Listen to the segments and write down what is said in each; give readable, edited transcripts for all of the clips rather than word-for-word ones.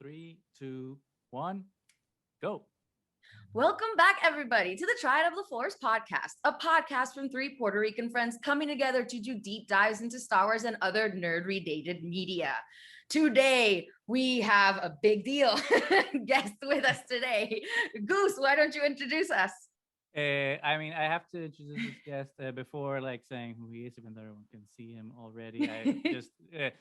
Three, two, one, go. Welcome back, everybody, to the Triad of the Force podcast, a podcast from three Puerto Rican friends coming together to do deep dives into Star Wars and other nerd-related media. Today, we have a big deal guest with us today. Goose, why don't you introduce us? I have to introduce this guest before saying who he is, even though everyone can see him already. I just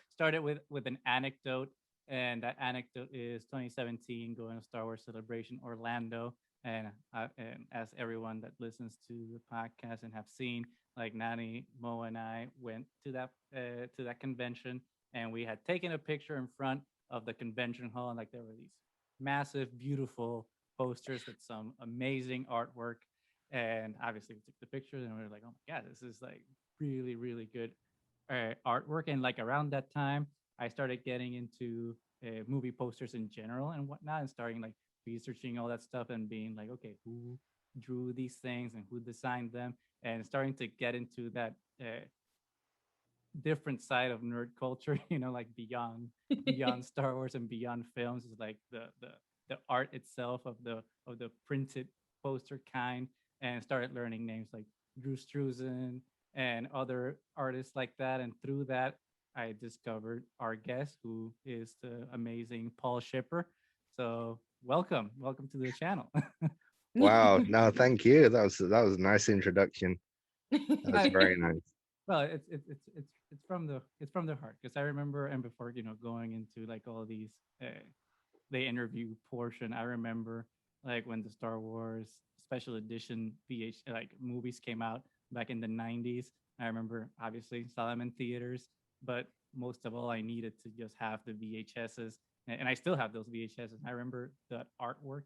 started with an anecdote, and that anecdote is 2017 going to Star Wars Celebration Orlando. And as everyone that listens to the podcast and have seen, like Nani, Mo, and I went to that convention, and we had taken a picture in front of the convention hall, and there were these massive, beautiful posters with some amazing artwork. And obviously, we took the pictures, and we were like, "Oh my god, this is really, really good artwork." And around that time, I started getting into movie posters in general and whatnot, and starting researching all that stuff and being like, okay, who drew these things and who designed them, and starting to get into that different side of nerd culture, beyond Star Wars and beyond films, is the art itself of the printed poster kind, and started learning names like Drew Struzen and other artists like that. And through that, I discovered our guest, who is the amazing Paul Shipper. So welcome to the channel. Wow, no, thank you. That was a nice introduction. That's very nice. Well, it's from the heart, because I remember, and before going into all these the interview portion, I remember when the Star Wars special edition movies came out back in the 90s. I remember obviously saw them in theaters, but most of all, I needed to just have the VHSs, and I still have those VHSs. I remember the artwork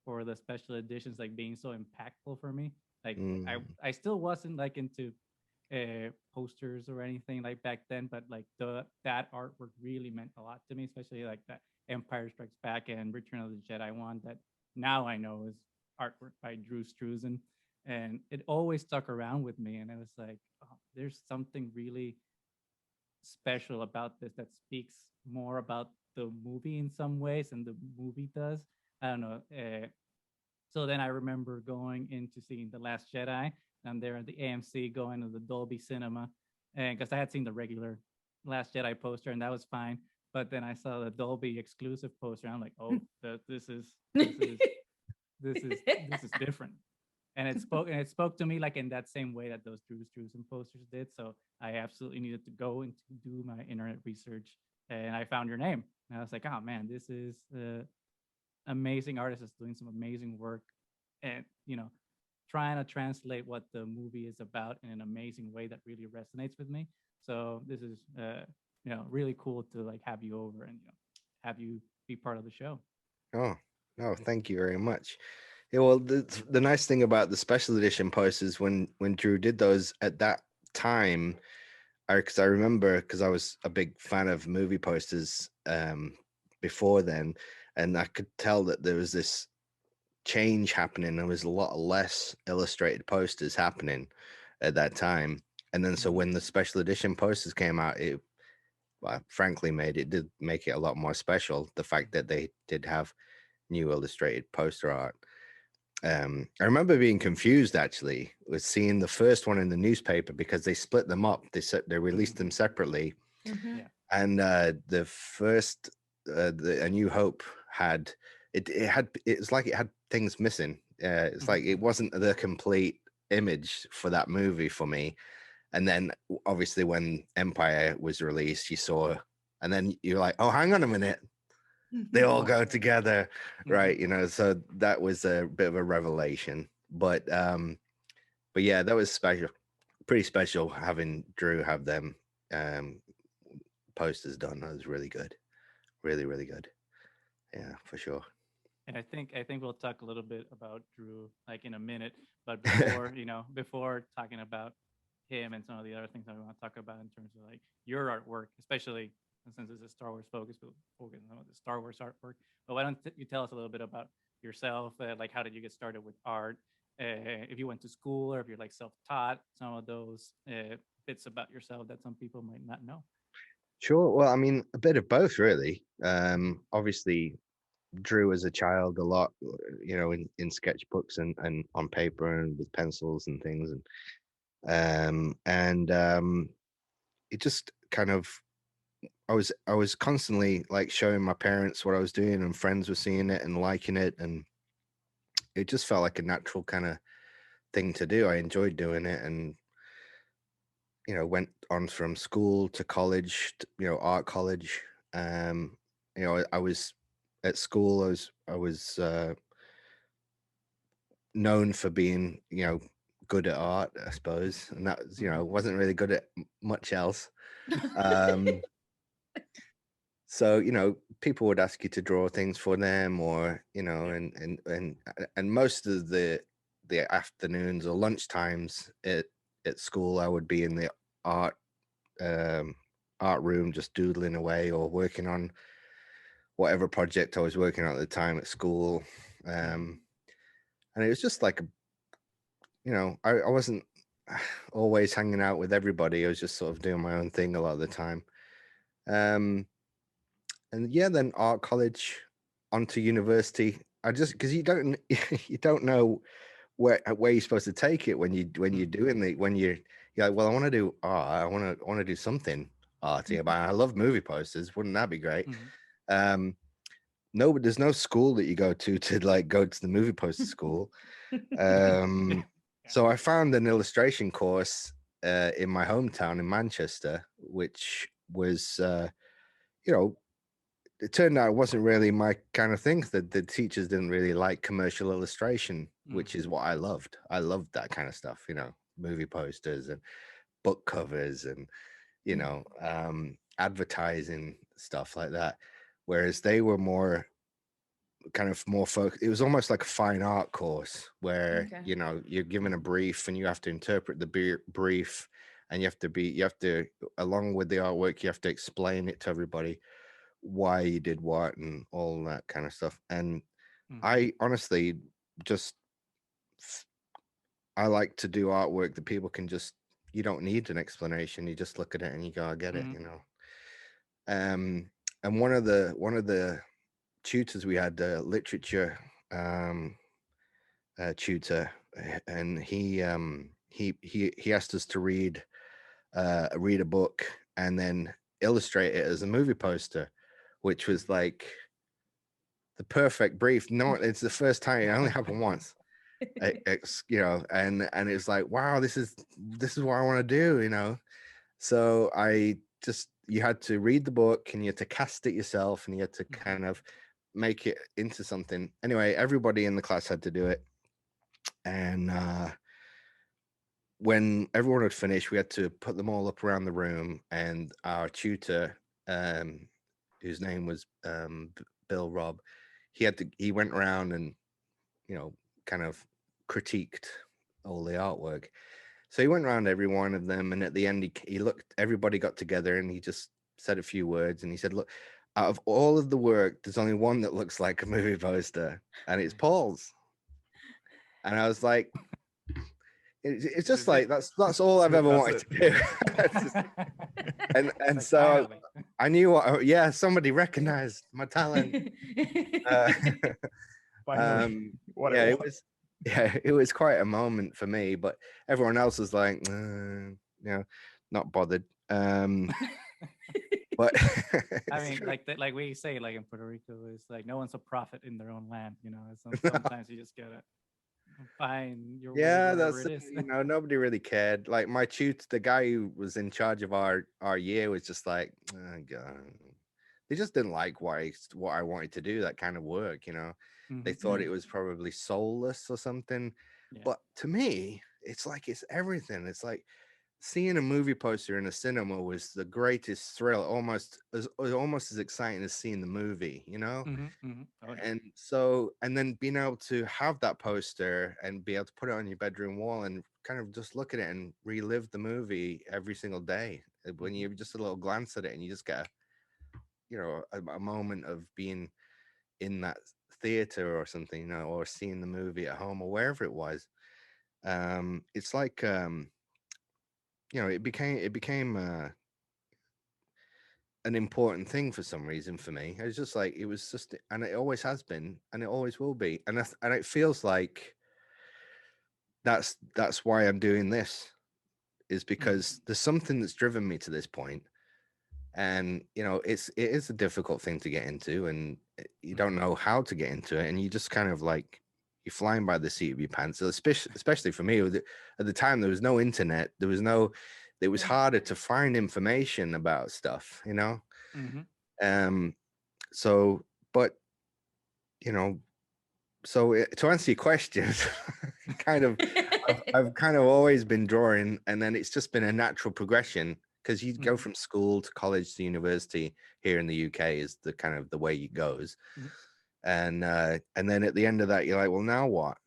for the special editions being so impactful for me. I still wasn't into posters or anything back then, but that artwork really meant a lot to me, especially that Empire Strikes Back and Return of the Jedi one that now I know is artwork by Drew Struzen. And it always stuck around with me, and I was like, oh, there's something really special about this that speaks more about the movie in some ways than the movie does. I don't know. So then I remember going into seeing The Last Jedi, and there at the AMC, going to the Dolby Cinema, and because I had seen the regular Last Jedi poster, and that was fine. But then I saw the Dolby exclusive poster, and I'm like, oh, this is different. And it spoke to me in that same way that those Drew Struzan posters did. So I absolutely needed to go and to do my internet research, and I found your name, and I was like, oh man, this is amazing artist that's doing some amazing work, and trying to translate what the movie is about in an amazing way that really resonates with me. So this is really cool to have you over and have you be part of the show. Oh, no, thank you very much. Yeah, well, the nice thing about the special edition posters, when Drew did those at that time, because I remember, because I was a big fan of movie posters before then, and I could tell that there was this change happening. There was a lot less illustrated posters happening at that time. And then so when the special edition posters came out, it frankly did make it a lot more special, the fact that they did have new illustrated poster art. I remember being confused actually with seeing the first one in the newspaper, because they split them up. They released them separately. Mm-hmm. Yeah. And the first A New Hope had it's like it had things missing. It's like it wasn't the complete image for that movie for me. And then obviously when Empire was released, you saw, and then you're like, oh, hang on a minute, they all go together, right? So that was a bit of a revelation. But yeah, that was special, pretty special having Drew have them posters done. That was really good, really, really good. Yeah, for sure. And I think we'll talk a little bit about Drew in a minute. But before before talking about him and some of the other things that we want to talk about in terms of your artwork, especially since it's a Star Wars focus, we'll focus on the Star Wars artwork. But why don't you tell us a little bit about yourself? How did you get started with art? If you went to school, or if you're self-taught, some of those bits about yourself that some people might not know. Sure. Well, I mean, a bit of both, really. Obviously drew as a child a lot, in sketchbooks and on paper and with pencils and things, and it just kind of I was constantly like showing my parents what I was doing, and friends were seeing it and liking it, and it just felt like a natural kind of thing to do. I enjoyed doing it, and went on from school to college, art college. I was at school. I was known for being, good at art, I suppose, and that was, wasn't really good at much else. Um, so people would ask you to draw things for them, or and most of the afternoons or lunch times at school, I would be in the art um art room just doodling away or working on whatever project I was working on at the time at school. um and it was just like I wasn't always hanging out with everybody. I was just sort of doing my own thing a lot of the time. um and yeah, then art college, onto university. I just, because you don't you don't know where you're supposed to take it when you're doing when you're like, well, I want to do art. I want to do something arty. But I love movie posters. Wouldn't that be great? Um, no, but there's no school that you go to like go to the movie poster school. Um, so I found an illustration course in my hometown in Manchester, which was you know it turned out it wasn't really my kind of thing. That the teachers didn't really like commercial illustration, which is what I loved. I loved that kind of stuff, movie posters and book covers and advertising stuff like that. Whereas they were more focused. It was almost like a fine art course where Okay. you're given a brief and you have to interpret the brief, and you have to, along with the artwork, you have to explain it to everybody why you did what and all that kind of stuff. And I honestly just I like to do artwork that people can just, you don't need an explanation. You just look at it and you go, I get it. Um and one of the tutors we had, literature um tutor, and he asked us to read a book and then illustrate it as a movie poster, which was like the perfect brief. No, it's the first time. It only happened once. And it's like, wow, this is what I want to do. So you had to read the book and you had to cast it yourself and you had to kind of make it into something. Anyway, everybody in the class had to do it. And when everyone had finished, we had to put them all up around the room, and our tutor, whose name was Bill Robb, he went around and kind of critiqued all the artwork. So he went around every one of them, and at the end, he looked. Everybody got together, and he just said a few words, and he said, "Look, out of all of the work, there's only one that looks like a movie poster, and it's Paul's." And I was like, "It's just like that's all I've ever wanted to do." and so I knew yeah, somebody recognized my talent. Uh, What yeah, it was. it was quite a moment for me, but everyone else was like, not bothered. But I mean, like we say, like in Puerto Rico, it's like no one's a prophet in their own land. Sometimes you just gotta find your way, yeah, whatever that's it is. nobody really cared. Like my tutor, the guy who was in charge of our year, was just like, oh, God. They just didn't like what I wanted to do, that kind of work. They thought it was probably soulless or something. Yeah. But to me, it's like it's everything. It's like seeing a movie poster in a cinema was the greatest thrill, almost as exciting as seeing the movie. Oh, yeah. And then being able to have that poster and be able to put it on your bedroom wall and kind of just look at it and relive the movie every single day. When you just a little glance at it and you just get a moment of being in that theater or something, or seeing the movie at home or wherever it was. It's like it became an important thing for some reason for me. It's just like it was just, and it always has been, and it always will be, and it feels like that's why I'm doing this, is because there's something that's driven me to this point, and it is a difficult thing to get into, and you don't know how to get into it, and you just kind of like you're flying by the seat of your pants. So especially for me, at the time there was no internet, it was harder to find information about stuff, Mm-hmm. so, but to answer your question, kind of, I've kind of always been drawing, and then it's just been a natural progression, because you go from school to college to university here in the UK is the kind of the way it goes. Mhm. And then at the end of that, you're like, well, now what?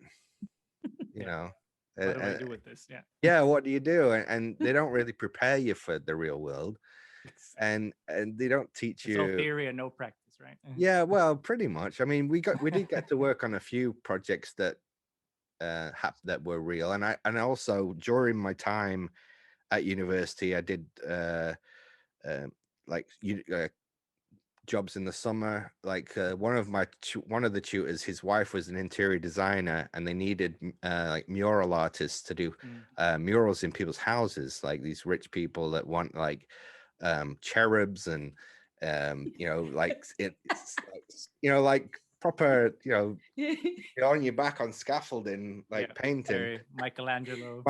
You know, What do I do with this? Yeah. yeah, what do you do? And they don't really prepare you for the real world, Exactly. and they don't teach It's all you. theory and no practice, right? Yeah, well, pretty much. I mean, we did get to work on a few projects that that were real, and also during my time at university, I did uh, like jobs in the summer. Like one of the tutors, his wife was an interior designer, and they needed like mural artists to do murals in people's houses, like these rich people that want like cherubs and like it's like like proper you're on your back on scaffolding, like painting. Very Michelangelo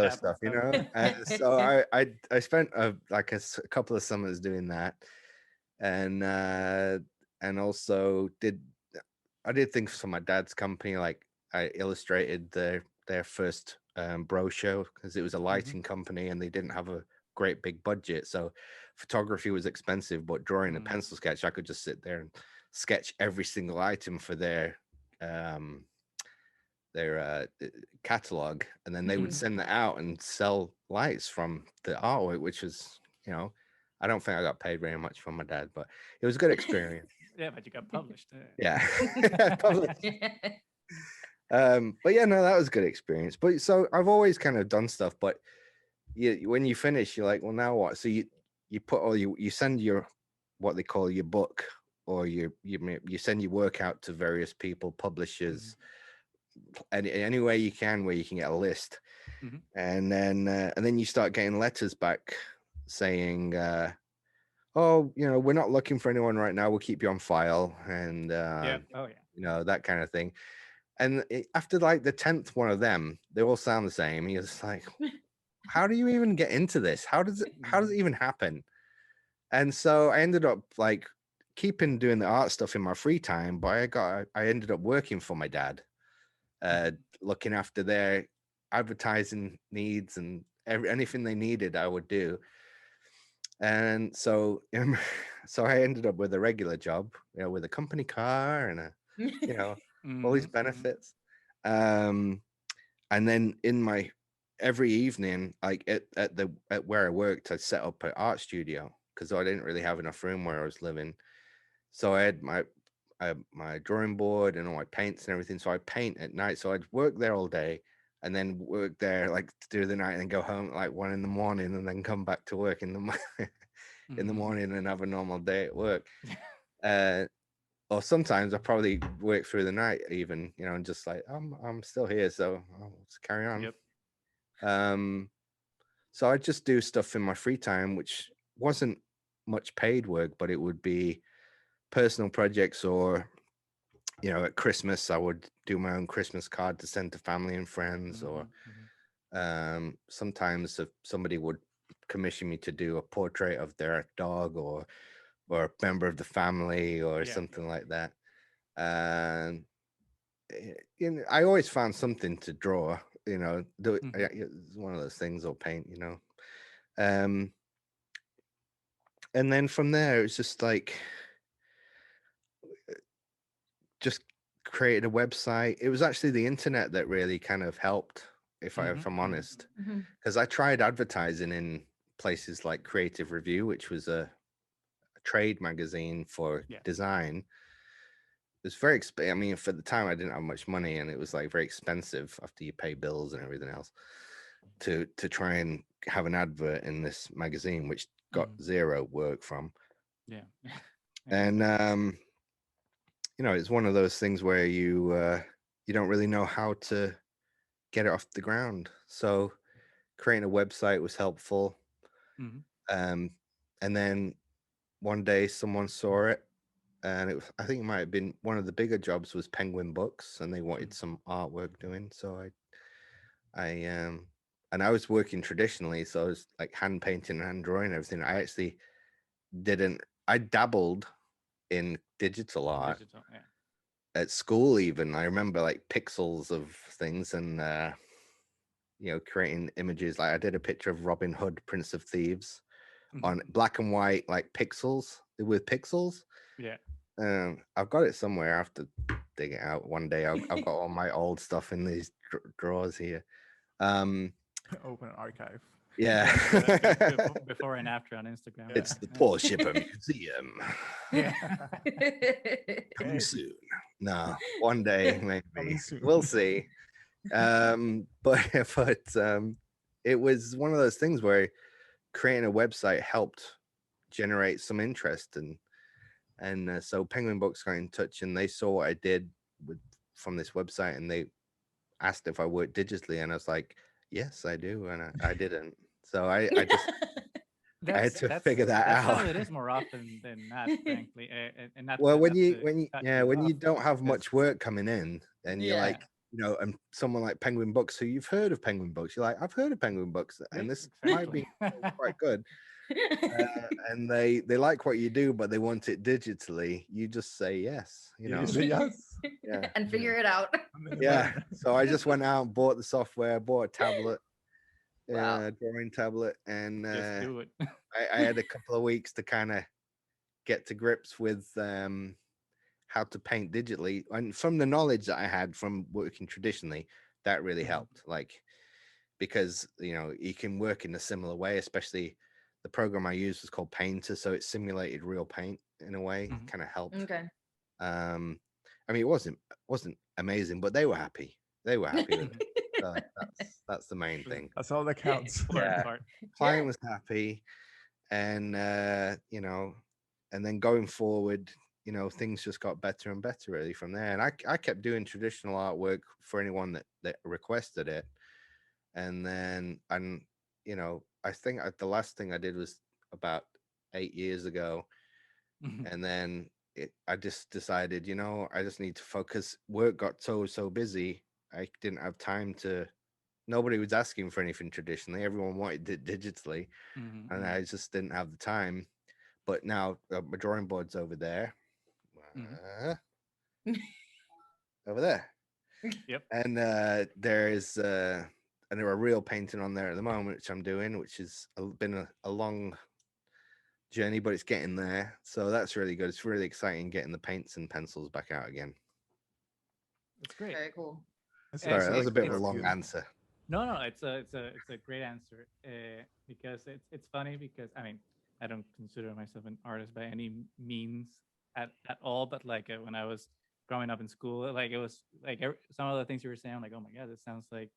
type of Stuff, stuff. so I spent like a couple of summers doing that, and also I did things for my dad's company. Like I illustrated their first brochure, because it was a lighting company and they didn't have a great big budget, so photography was expensive. But drawing a pencil sketch, I could just sit there and sketch every single item for their catalog, and then they would send that out and sell lights from the artwork, which was I don't think I got paid very much from my dad, but it was a good experience. Yeah, but you got published. Yeah. Published. But yeah, no, that was a good experience. But so I've always kind of done stuff, but when you finish, you're like, well, now what? So you put you send your what they call your book, or you send your work out to various people, publishers, any way you can, where you can get a list. And then you start getting letters back saying oh, we're not looking for anyone right now, we'll keep you on file, and that kind of thing. And after like the 10th one of them, they all sound the same. You're just like, how do you even get into this? How does it even happen? And so I ended up like keeping doing the art stuff in my free time, but I ended up working for my dad, looking after their advertising needs, and anything they needed I would do. And so I ended up with a regular job, with a company car and all these benefits. And then every evening, like at where I worked, I set up an art studio, because I didn't really have enough room where I was living. So I had my drawing board and all my paints and everything. So I paint at night. So I'd work there all day, and then work there like through the night, and go home at like 1 a.m, and then come back to work in the morning and have a normal day at work. Or sometimes I probably work through the night even, and just like I'm still here, so I'll just carry on. So I just do stuff in my free time, which wasn't much paid work, but it would be personal projects, or at Christmas I would do my own Christmas card to send to family and friends, or sometimes if somebody would commission me to do a portrait of their dog, or a member of the family, or something like that. And I always found something to draw, it's one of those things, or paint, and then from there it's just like just created a website. It was actually the internet that really kind of helped, if I'm honest, because I tried advertising in places like Creative Review, which was a trade magazine for design. It was very I mean, for the time I didn't have much money, and it was like very expensive after you pay bills and everything else to try and have an advert in this magazine, which got zero work from. Yeah. And Exactly. it's one of those things where you don't really know how to get it off the ground. So creating a website was helpful. Mhm. Um, and then one day someone saw it, and I think it might have been one of the bigger jobs was Penguin Books, and they wanted Mhm. some artwork doing. So and I was working traditionally, so I was like hand painting and hand drawing and everything. I actually didn't. I dabbled in digital art Digital. Yeah. at school. Even I remember like pixels of things and creating images. Like I did a picture of Robin Hood, Prince of Thieves, on Mhm. black and white, like pixels with pixels. Yeah. I've got it somewhere. I have to dig it out one day. I've got all my old stuff in these drawers here. Um, Open an archive. yeah, Like before and after on Instagram. Yeah. it's the Paul Shipper Museum. Yeah. Coming Hey. soon. No, one day maybe. Coming soon. We'll see. But it was one of those things where creating a website helped generate some interest, and so Penguin Books got in touch, and they saw what I did from this website, and they asked if I worked digitally, and I was like, yes, I do, and I didn't. So I just I had to figure that That's out. how it is more often than not, frankly. And not Well, to when not you to when you cut yeah you when off, you don't have because much work coming in, and you're Yeah. like, and someone like Penguin Books, who you've heard of Penguin Books, you're like, I've heard of Penguin Books, and this might exactly. be quite good. And they like what you do, but they want it digitally. You just say yes, You say yes. yeah, And figure it out. yeah. So I just went out and bought the software, bought a tablet, Wow. drawing tablet, and Just do it. I had a couple of weeks to kind of get to grips with how to paint digitally, and from the knowledge that I had from working traditionally, that really Mhm. helped. Like, because you can work in a similar way, especially the program I used was called Painter, so it simulated real paint in a way. Mhm. Kind of helped. Okay. um I mean, it wasn't amazing, but they were happy. They were happy with it. Mhm. So that's the main thing. That's all that counts. Important Yeah, part. client Yeah. was happy, and and then going forward, things just got better and better really from there. And I kept doing traditional artwork for anyone that requested it. And then I think the last thing I did was about 8 years ago. Mhm. And then I just decided, I just need to focus. Work got so busy, I didn't have time to. Nobody was asking for anything traditionally. Everyone wanted it digitally, Mhm. and Mhm. I just didn't have the time. But now my drawing board's over there, Mhm. uh, over there, Yep. and there's and there are real painting on there at the moment, which I'm doing, which has been a long journey, but it's getting there. So that's really good. It's really exciting getting the paints and pencils back out again. It's great. Very cool. That's Sorry, that was It's a bit of a it's long answer. no, it's a great answer. Because it's funny because I mean I don't consider myself an artist by any means at all, but like when I was growing up in school, like it was like some of the things you were saying, I'm like, oh my god, this sounds like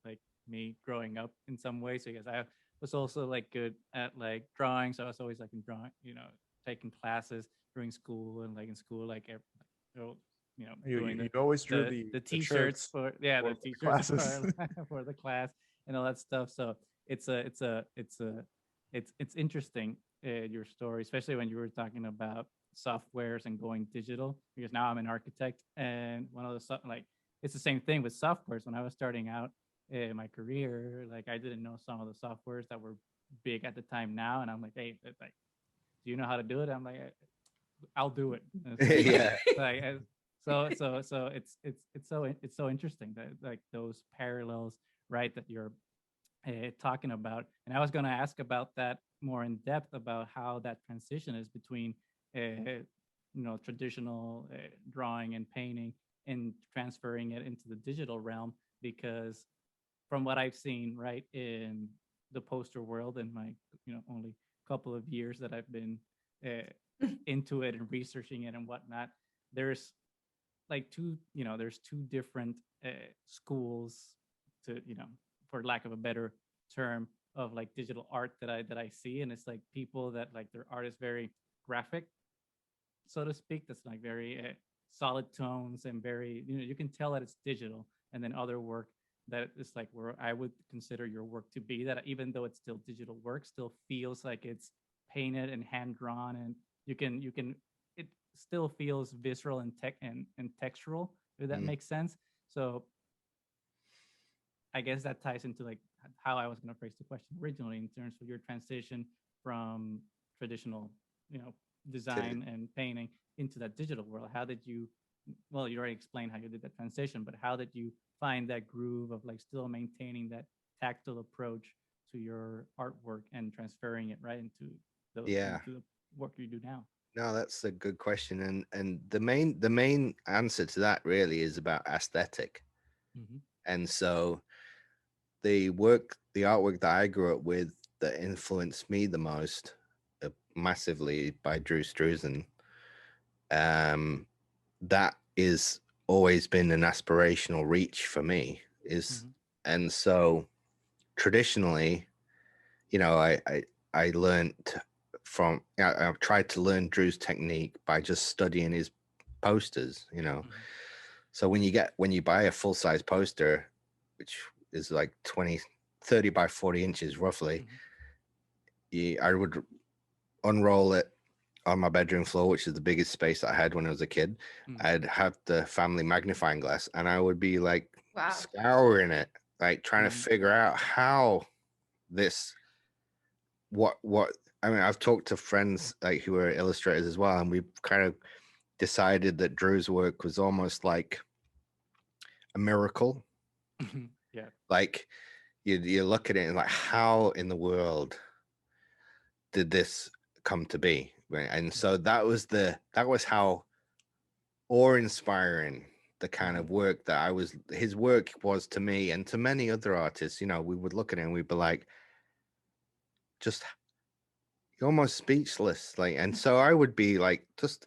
me growing up in some ways. Because I was also like good at like drawing, so I was always like in drawing, taking classes during school, and like in school, like You, doing you always drew the the t-shirts shirts for for the the t-shirts classes. for the class and all that stuff. So it's interesting, your story, especially when you were talking about softwares and going digital. Because now I'm an architect, and one of the like it's the same thing with softwares. When I was starting out in my career, like I didn't know some of the softwares that were big at the time now, and I'm like, hey, like, do you know how to do it? I'm like, I'll do it. And it's like, Yeah. like so it's so interesting that like those parallels, right, that you're talking about. And I was going to ask about that more in depth, about how that transition is between traditional drawing and painting, and transferring it into the digital realm. Because from what I've seen, right, in the poster world, in my only couple of years that I've been uh, into it and researching it and whatnot, there's like there's two different schools, to for lack of a better term, of like digital art that I see. And it's like people that like their art is very graphic, so to speak, that's like very solid tones and very, you can tell that it's digital. And then other work that is like where I would consider your work to be, that even though it's still digital work, still feels like it's painted and hand drawn, and you can it still feels visceral and and textural, if that Mm. makes sense. So I guess that ties into like how I was going to phrase the question originally in terms of your transition from traditional, you know, design and painting into that digital world. How did you? Well, you already explained how you did that transition, but how did you find that groove of like still maintaining that tactile approach to your artwork and transferring it right Yeah. into the work you do now? No, that's a good question, and the main answer to that really is about aesthetic. Mm-hmm. And so the artwork that I grew up with that influenced me the most, massively, by Drew Struzen, um, that is always been an aspirational reach for me. Is Mm-hmm. And so traditionally, I learned from I've tried to learn Drew's technique by just studying his posters. Mm-hmm. So when you buy a full size poster, which is like 30 by 40 inches roughly, Mm-hmm. I would unroll it on my bedroom floor, which is the biggest space that I had when I was a kid. Mm-hmm. I'd have the family magnifying glass, and I would be like Wow. scouring it, like trying to Mm-hmm. figure out how this what I mean. I've talked to friends like who are illustrators as well, and we've kind of decided that Drew's work was almost like a miracle. Yeah. Like you look at it and like, how in the world did this come to be? Right? And so that was how awe-inspiring the kind Mm-hmm. of work that his work was to me and to many other artists. We would look at it and we'd be like, just almost speechless. Like, and so I would be like, just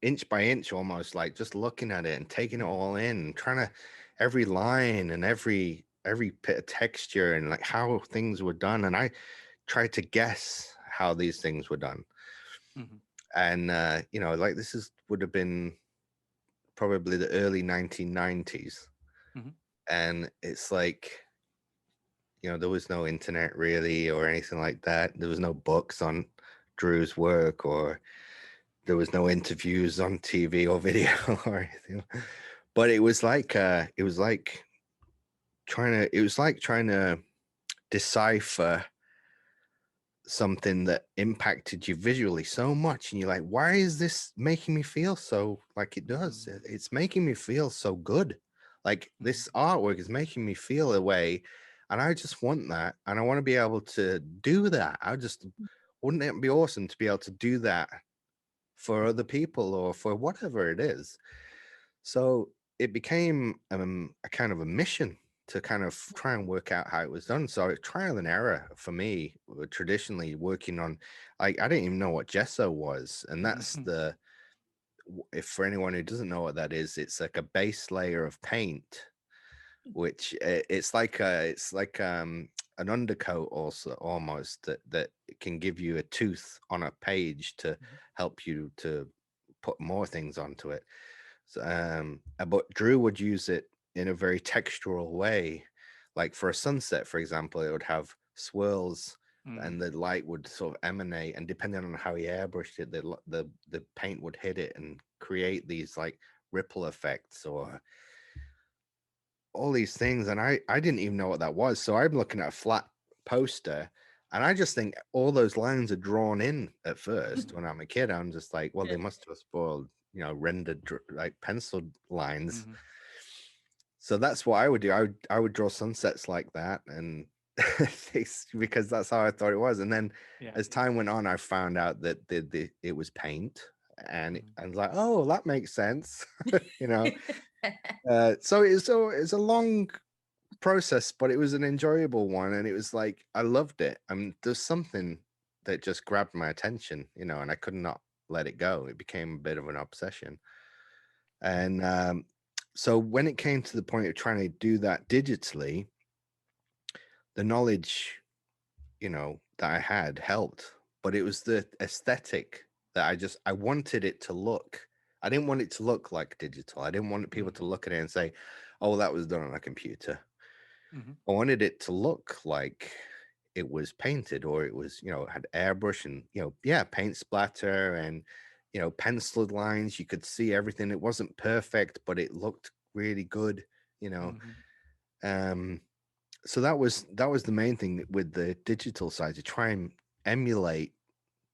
inch by inch, almost like just looking at it and taking it Mm-hmm. all in, trying to every line and every bit of texture and like how things were done. And I tried to guess how these things were done. Mm-hmm. And like would have been probably the early 1990s. Mm-hmm. And it's like, there was no internet really or anything like that. There was no books on Drew's work, or there was no interviews on TV or video or anything. But it was like trying to decipher something that impacted you visually so much, and you're like, why is this making me feel so like it does? It's making me feel so good. Like, Mm-hmm. this artwork is making me feel a way, and I just want that, and I want to be able to do that. Wouldn't it be awesome to be able to do that for other people or for whatever it is? So it became a kind of a mission to kind of try and work out how it was done. So trial and error for me, traditionally working on, like, I didn't even know what gesso was. And that's Mm-hmm. if for anyone who doesn't know what that is, it's like a base layer of paint, which it's like an undercoat also, almost, that can give you a tooth on a page to help you to put more things onto it. So, but Drew would use it in a very textural way. Like for a sunset, for example, it would have swirls, Mm-hmm. and the light would sort of emanate, and depending on how he airbrushed it, the paint would hit it and create these like ripple effects or all these things. And I didn't even know what that was. So I'm looking at a flat poster, and I just think all those lines are drawn in at first. When I'm a kid, I'm just like, well, they must have spoiled, rendered like penciled lines. Mm-hmm. So that's what I would do. I would draw sunsets like that, and because that's how I thought it was. And then Yeah. as time went on, I found out that it was paint, and Mm-hmm. I was like, oh, that makes sense. you know. So it's a long process, but it was an enjoyable one, and it was like I loved it. I mean, there's something that just grabbed my attention, and I could not let it go. It became a bit of an obsession. And so when it came to the point of trying to do that digitally, the knowledge, that I had helped, but it was the aesthetic that I wanted it to look. I didn't want it to look like digital. I didn't want people to look at it and say, "Oh, that was done on a computer." Mhm. I wanted it to look like it was painted, or it was, had airbrush and, paint splatter and, penciled lines. You could see everything. It wasn't perfect, but it looked really good, you know. Mhm. Um, so that was the main thing with the digital side, to try and emulate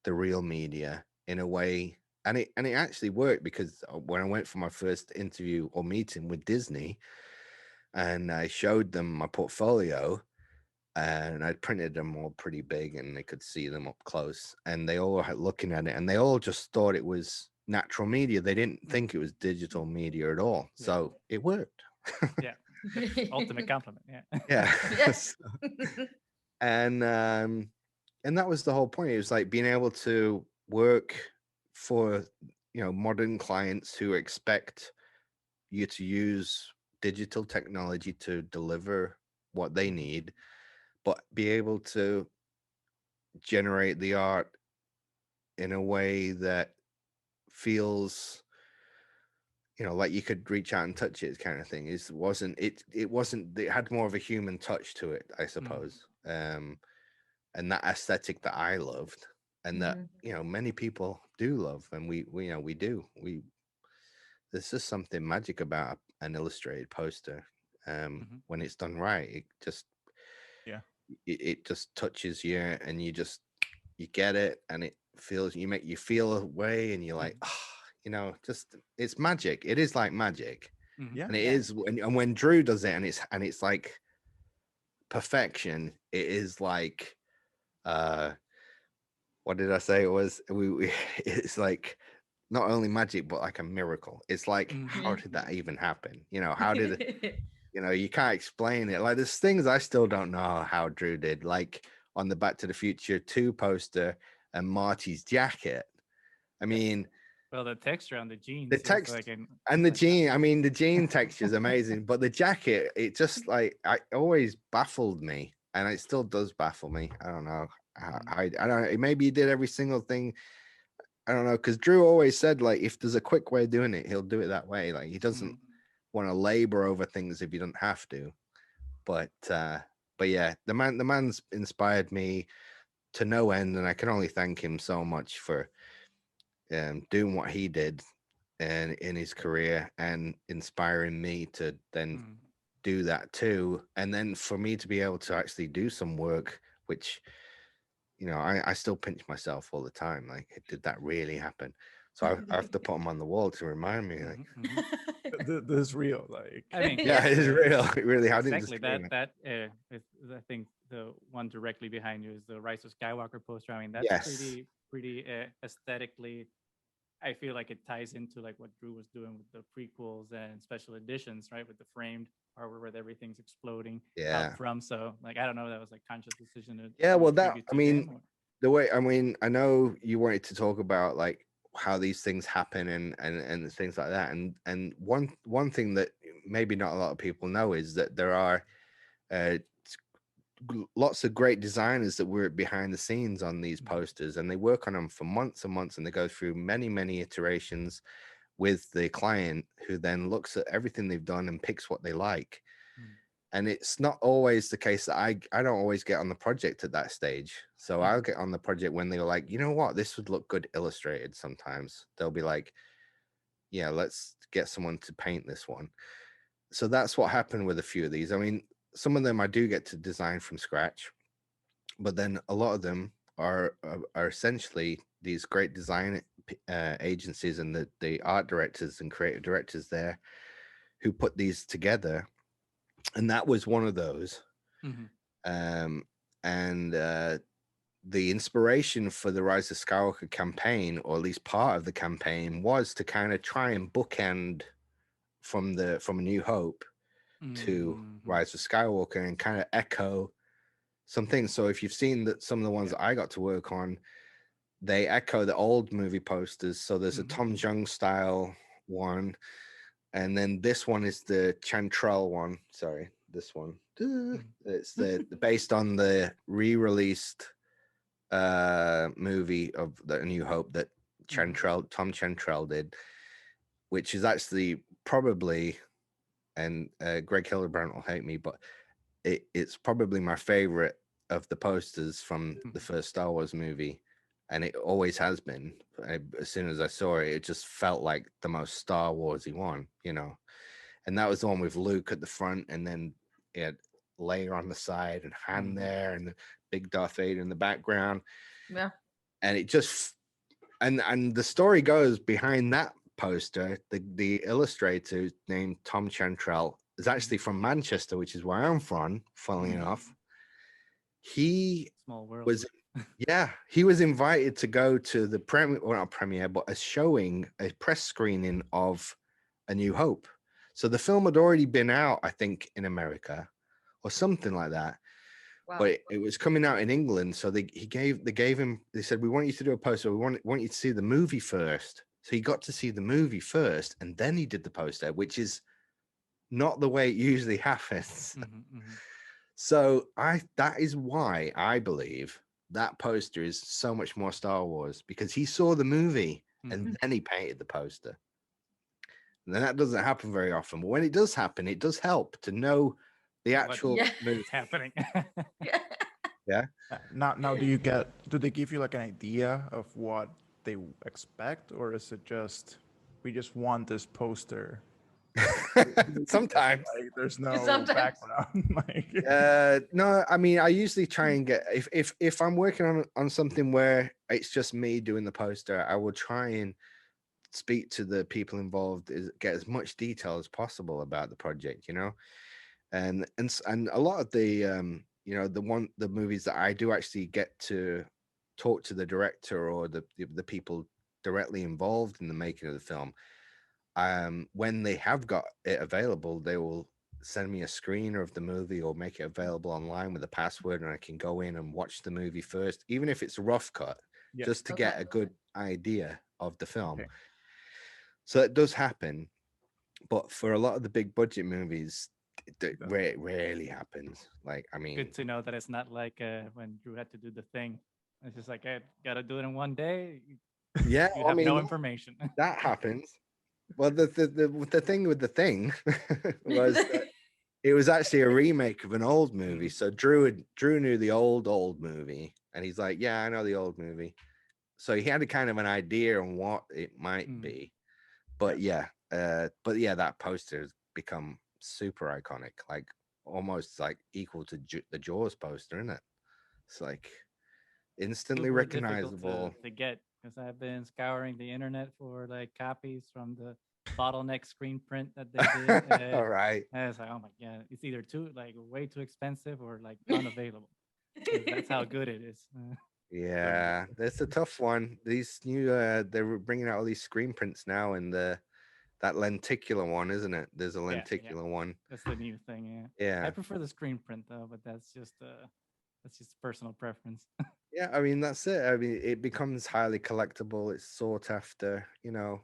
the real media in a way. And it actually worked, because when I went for my first interview or meeting with Disney, and I showed them my portfolio, and I printed them all pretty big, and they could see them up close, and they all were looking at it, and they all just thought it was natural media. They didn't think it was digital media at all. Yeah. So it worked. Yeah. Ultimate compliment. Yeah. Yeah. Yes. And that was the whole point. It was like being able to work for, modern clients who expect you to use digital technology to deliver what they need, but be able to generate the art in a way that feels, like you could reach out and touch it, kind of thing. It had more of a human touch to it, I suppose. And that aesthetic that I loved, and that, Mhm. many people do love, and we do. There's just something magic about an illustrated poster. Mhm. When it's done right, it just Yeah. it just touches you, and you get it, and it feels, you feel a way, and you're like, just, it's magic. It is like magic. Mhm. Yeah. And it Yeah. is, and when Drew does it, and it's like perfection. It is like, what did I say it was? We it's like not only magic, but like a miracle. It's like, Mhm. how did that even happen? How did it, you can't explain it. Like, there's things I still don't know how Drew did, like on the Back to the Future 2 poster and Marty's jacket. I mean, Well, the texture on the the jeans is text like an and the like that. jean, I mean, the jean texture is amazing, but the jacket, it just, like, I always baffled me, and it still does baffle me. I don't know. Mhm. I don't know. Maybe he did every single thing. I don't know, because Drew always said, like, if there's a quick way of doing it, he'll do it that way. Like, he doesn't Mhm. want to labor over things if you don't have to. But yeah, the man's inspired me to no end, and I can only thank him so much for doing what he did and in his career, and inspiring me to then Mhm. do that too. And then for me to be able to actually do some work, which, I still pinch myself all the time. Like, did that really happen? So I have to put them on the wall to remind me, like, Mhm. Mhm. This is real. Like, I mean, yeah, Yes. it's real. It really, I didn't just exactly dream it. that is, I think the one directly behind you is the Rise of Skywalker poster. I mean, that's Yes. pretty aesthetically. I feel like it ties into like what Drew was doing with the prequels and special editions, right? With the framed artwork where everything's exploding out Yeah. from. So, like, I don't know, that was like conscious decision to Yeah. do a Well, tribute I to him. mean, Or... the way, I mean, I know you wanted to talk about, like, how these things happen, and things like that. And one thing that maybe not a lot of people know is that there are uh, lots of great designers that work behind the scenes on these Mhm. posters, and they work on them for months and months, and they go through many iterations with the client, who then looks at everything they've done and picks what they like. Mhm. And it's not always the case that I don't always get on the project at that stage. So I'll Mhm. get on the project when they're like, you know what, this would look good illustrated. Sometimes they'll be like, yeah, let's get someone to paint this one. So that's what happened with a few of these. I mean, some of them I do get to design from scratch, but then a lot of them are essentially these great design agencies, and the art directors and creative directors there who put these together. And that was one of those. Mhm. um and the inspiration for the Rise of Skywalker campaign, or at least part of the campaign, was to kind of try and bookend from A New Hope to Mhm. Rise of Skywalker, and kind of echo some things. So if you've seen that, some of the ones Yeah. that I got to work on, they echo the old movie posters. So there's a Mhm. Tom Jung style one, and then this one is the Chantrell one. Sorry, this one. Mhm. It's the based on the re-released movie of the A New Hope that Tom Chantrell did, which is actually probably, and Greg Hildebrand will hate me, but it's probably my favorite of the posters from the first Star Wars movie, and it always has been. As soon as I saw it, it just felt like the most Star Warsy one, you know. And that was the one with Luke at the front, and then it had Leia on the side, and Han there, and the big Darth Vader in the background. Yeah. And it just, and the story goes behind that poster, the illustrator named Tom Chantrell is actually from Manchester, which is where I'm from, funnily enough. He Small world. was, yeah, he was invited to go to the premiere, well, not premiere, but a showing, a press screening of A New Hope. So the film had already been out, I think, in America or something like that. Wow. But it was coming out in England. So they gave him, they said, we want you to do a poster. We want you to see the movie first. So he got to see the movie first, and then he did the poster, which is not the way it usually happens. So that is why I believe that poster is so much more Star Wars, because he saw the movie and then he painted the poster. And then that doesn't happen very often. But when it does happen, it does help to know the actual movie. It's happening. Yeah. Now, do they give you like an idea of what they expect, or is it just we just want this poster? Sometimes like, there's no Sometimes. background. No, I mean, I usually try and get, if I'm working on something where it's just me doing the poster, I will try and speak to the people involved, get as much detail as possible about the project, you know. And a lot of the you know, the movies that I do actually get to talk to the director or the people directly involved in the making of the film, when they have got it available, they will send me a screener of the movie or make it available online with a password, and I can go in and watch the movie first, even if it's a rough cut, just to get a good idea of the film. So it does happen, but for a lot of the big budget movies, it rarely happens. Like, I mean, good to know that it's not like when Drew had to do the thing. It's just like, I gotta do it in one day. Yeah, you have no information. That happens. Well, the thing with the thing was that it was actually a remake of an old movie. So Drew knew the old movie, and he's like, yeah, I know the old movie. So he had a kind of an idea on what it might be. But that poster has become super iconic, like almost like equal to the Jaws poster, isn't it? It's like instantly Super recognizable to get, because I've been scouring the internet for like copies from the bottleneck screen print that they did. All right. And it's like, oh my god, it's either way too expensive or like unavailable. That's how good it is. Yeah, that's a tough one. These new they're bringing out all these screen prints now, and that lenticular one, isn't it? There's a lenticular one. That's the new thing. Yeah. I prefer the screen print though, but that's just personal preference. Yeah, I mean, that's it. I mean, it becomes highly collectible. It's sought after, you know.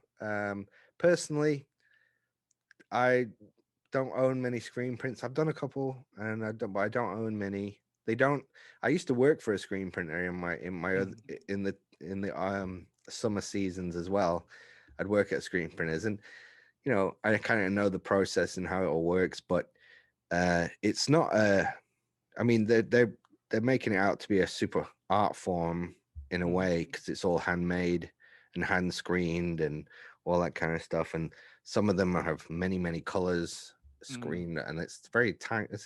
Personally, I don't own many screen prints. I've done a couple, and but I don't own many. I used to work for a screen printer in the summer seasons as well. I'd work at screen printers, and you know, I kind of know the process and how it all works, but it's not I mean, they're making it out to be a super art form in a way, because it's all handmade and hand screened and all that kind of stuff. And some of them have many colors screened, and it's a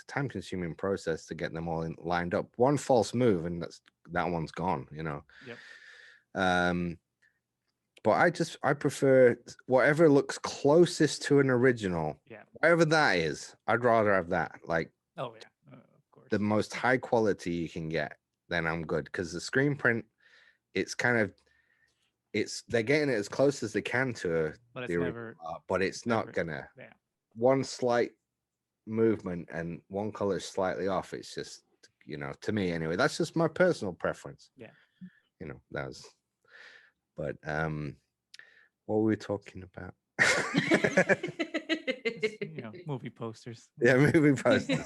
time consuming process to get them all lined up. One false move and that one's gone, you know. But I prefer whatever looks closest to an original. Whatever that is, I'd rather have that. Like, of course, the most high quality you can get, then I'm good. Because the screen print, it's they're getting it as close as they can to the original art, but it's not gonna. One slight movement and one color is slightly off. It's just, you know, to me anyway. That's just my personal preference. Yeah. You know, but what were we talking about? You know, movie posters. Yeah, movie posters.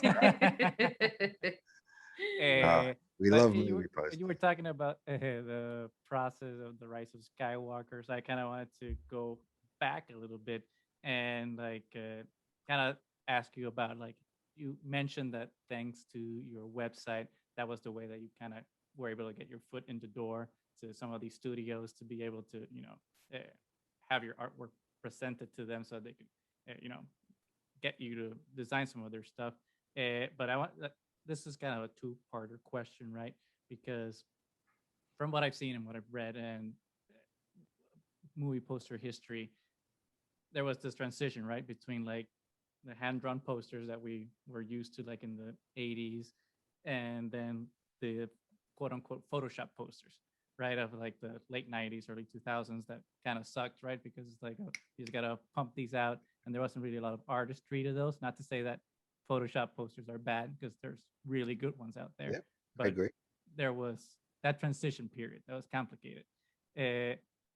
We But love movie you were posters. talking about the process of the Rise of Skywalker, so I kind of wanted to go back a little bit and like kind of ask you about like you mentioned that thanks to your website, that was the way that you kind of were able to get your foot in the door to some of these studios to be able to have your artwork presented to them so they could get you to design some of their stuff. But I want this is kind of a two-parter question, right? Because from what I've seen and what I've read and movie poster history, there was this transition, right, between like the hand-drawn posters that we were used to like in the 80s and then the quote-unquote Photoshop posters, right, of like the late 90s, early 2000s that kind of sucked, right? Because it's like, you just got to pump these out. And there wasn't really a lot of artistry to those. Not to say that Photoshop posters are bad, because there's really good ones out there. Yep, I But agree. there was that transition period that was complicated.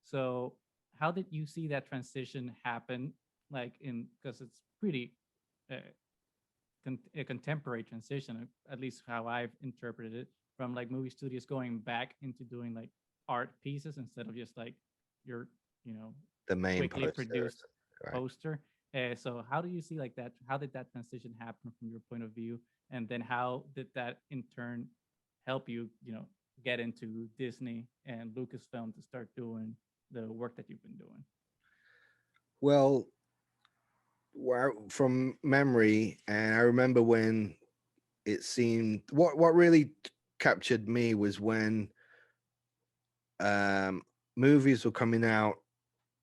So how did you see that transition happen? Like in, because it's pretty uh, a contemporary transition, at least how I've interpreted it, from like movie studios going back into doing like art pieces instead of just like your, you know, The main quickly posters, produced right? poster. So how do you see like that? How did that transition happen from your point of view? And then how did that in turn help you, get into Disney and Lucasfilm to start doing the work that you've been doing? Well, from memory, and I remember when it seemed what really captured me was when um, movies were coming out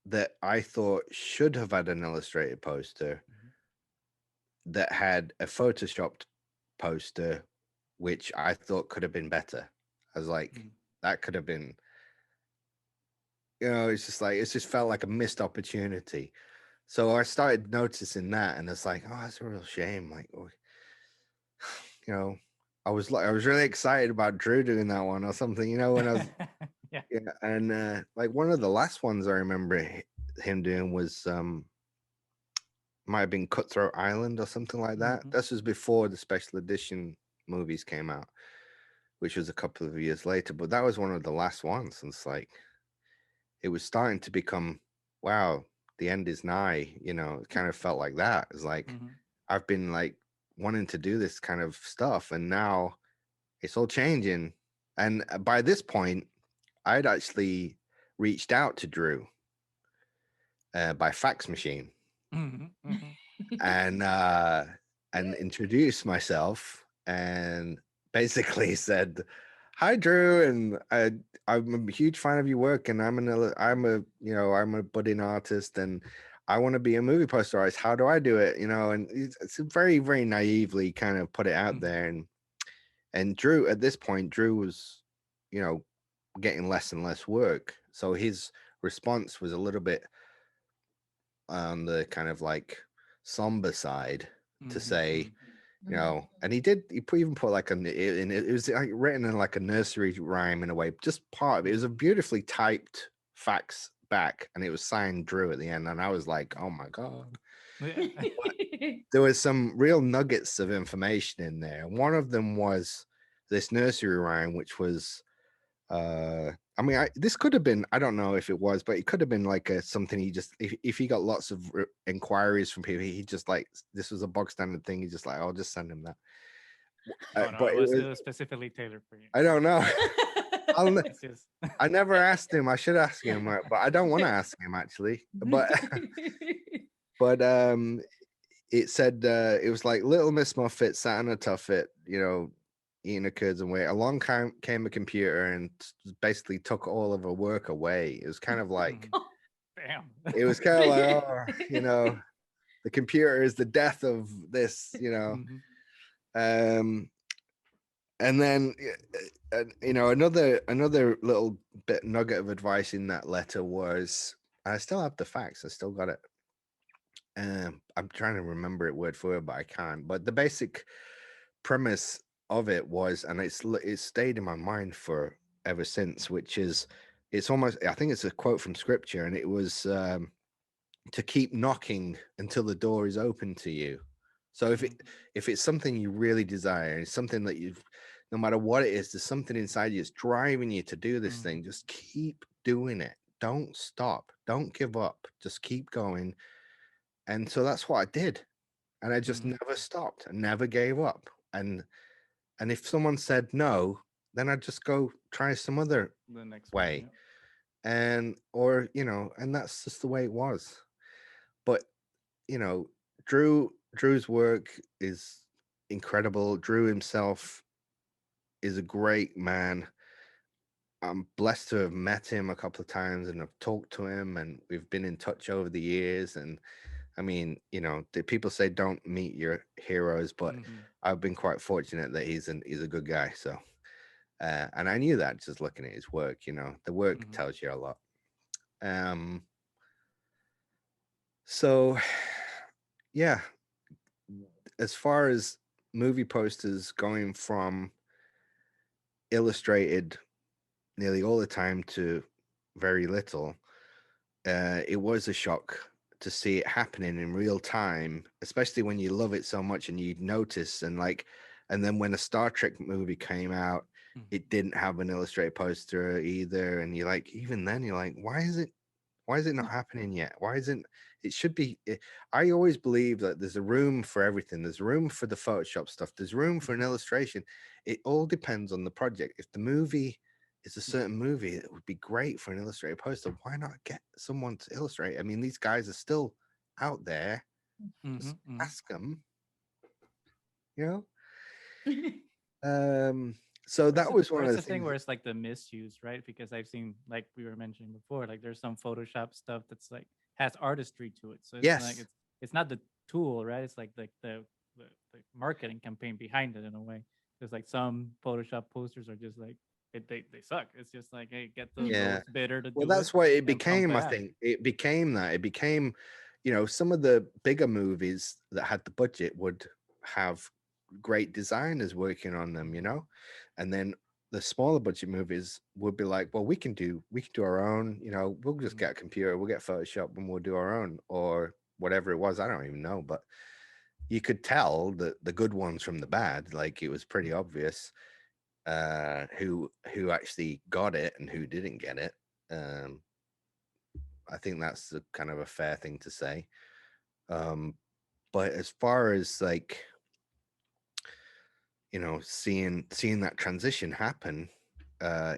that I thought should have had an illustrated poster that had a photoshopped poster, which I thought could have been better. I was like, that could have been, it's just like, it's just felt like a missed opportunity. So I started noticing that, and it's like, oh, that's a real shame. Like, you know, I was really excited about Drew doing that one or something, when I was, Yeah. yeah. And like one of the last ones I remember him doing was, might have been Cutthroat Island or something like that. This was before the special edition movies came out, which was a couple of years later. But that was one of the last ones. And it's like, it was starting to become, wow, the end is nigh. It kind of felt like that. It's like, I've been like wanting to do this kind of stuff, and now it's all changing. And by this point, I'd actually reached out to Drew by fax machine. And introduced myself and basically said, "Hi, Drew, and I'm a huge fan of your work, and I'm a budding artist, and I want to be a movie poster artist. How do I do it? And it's very, very naively kind of put it out there, and Drew at this point, Drew was, getting less and less work, so his response was a little bit on the kind of like somber side to say, and he even put like it was like written in like a nursery rhyme in a way, just part of it. It was a beautifully typed fax back, and it was signed Drew at the end, and I was like, oh my God. There was some real nuggets of information in there. One of them was this nursery rhyme, which was this could have been, I don't know if it was, but it could have been like something he just, if he got lots of inquiries from people, he just like, this was a bog standard thing. He's just like, I'll just send him that. No, but it was specifically tailored for you. I don't know. Just... I never asked him. I should ask him, but I don't want to ask him actually. But it said it was like Little Miss Muffet sat on a tuffet, eating her curds and whey. Along came a computer and basically took all of her work away. It was kind of like, damn. It was kind of like, the computer is the death of this, and then, another little bit nugget of advice in that letter was, I still have the facts. I still got it. I'm trying to remember it word for word, but I can't. But the basic premise of it was, and it's stayed in my mind for ever since, which is, it's almost, I think it's a quote from scripture, and it was to keep knocking until the door is open to you. So if it's something you really desire, it's something that you've no matter what it is, there's something inside you that's driving you to do this thing. Just keep doing it. Don't stop. Don't give up. Just keep going. And so that's what I did. And I just never stopped. I never gave up. And if someone said no, then I'd just go try some other The next way. one. And or, and that's just the way it was. But, you know, Drew's work is incredible. Drew himself is a great man. I'm blessed to have met him a couple of times and I've talked to him and we've been in touch over the years. And I mean, the people say don't meet your heroes, but I've been quite fortunate that he's a good guy. So, and I knew that just looking at his work. The work tells you a lot. So, yeah, as far as movie posters going from illustrated nearly all the time to very little, it was a shock to see it happening in real time, especially when you love it so much and you notice. And then when a Star Trek movie came out, it didn't have an illustrated poster either. And you're like, even then you're like, why is it not happening yet? Why isn't it? Should be. I always believe that there's a room for everything. There's room for the Photoshop stuff. There's room for an illustration. It all depends on the project. If the movie is a certain movie, it would be great for an illustrated poster. Why not get someone to illustrate? I mean, these guys are still out there. Just ask them. So that was one of the thing things. where it's like the misuse, right? Because I've seen, like we were mentioning before, like there's some Photoshop stuff that's like has artistry to it. So it's like it's not the tool, right? It's like the marketing campaign behind it in a way. There's like some Photoshop posters are just like they suck. It's just like, hey, get the lowest bidder to do it. Well, that's what it and pump became. it I out. think it became that. It became, some of the bigger movies that had the budget would have great designers working on them, and then the smaller budget movies would be like, well, we can do our own, we'll just get a computer, we'll get Photoshop and we'll do our own, or whatever it was. I don't even know, but you could tell the good ones from the bad. Like it was pretty obvious who actually got it and who didn't get it. I think that's a kind of a fair thing to say. But as far as like, seeing that transition happen,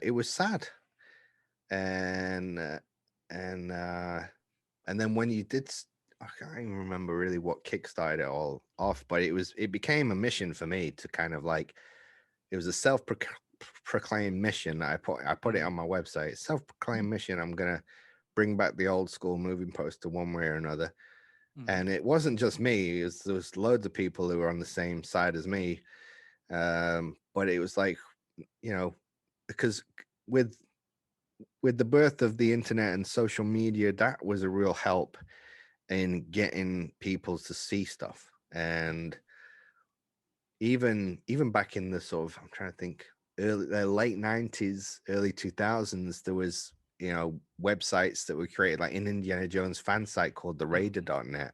it was sad. And then when you did, I can't even remember really what kickstarted it all off, but it became a mission for me to kind of like, it was a self-proclaimed mission. I put it on my website. Self-proclaimed mission. I'm gonna bring back the old school moving poster one way or another. And it wasn't just me. There was loads of people who were on the same side as me. But it was like, because with the birth of the internet and social media, that was a real help in getting people to see stuff. And even back in the sort of, I'm trying to think, late 90s, early 2000s, there was, websites that were created, like an Indiana Jones fan site called the Raider.net.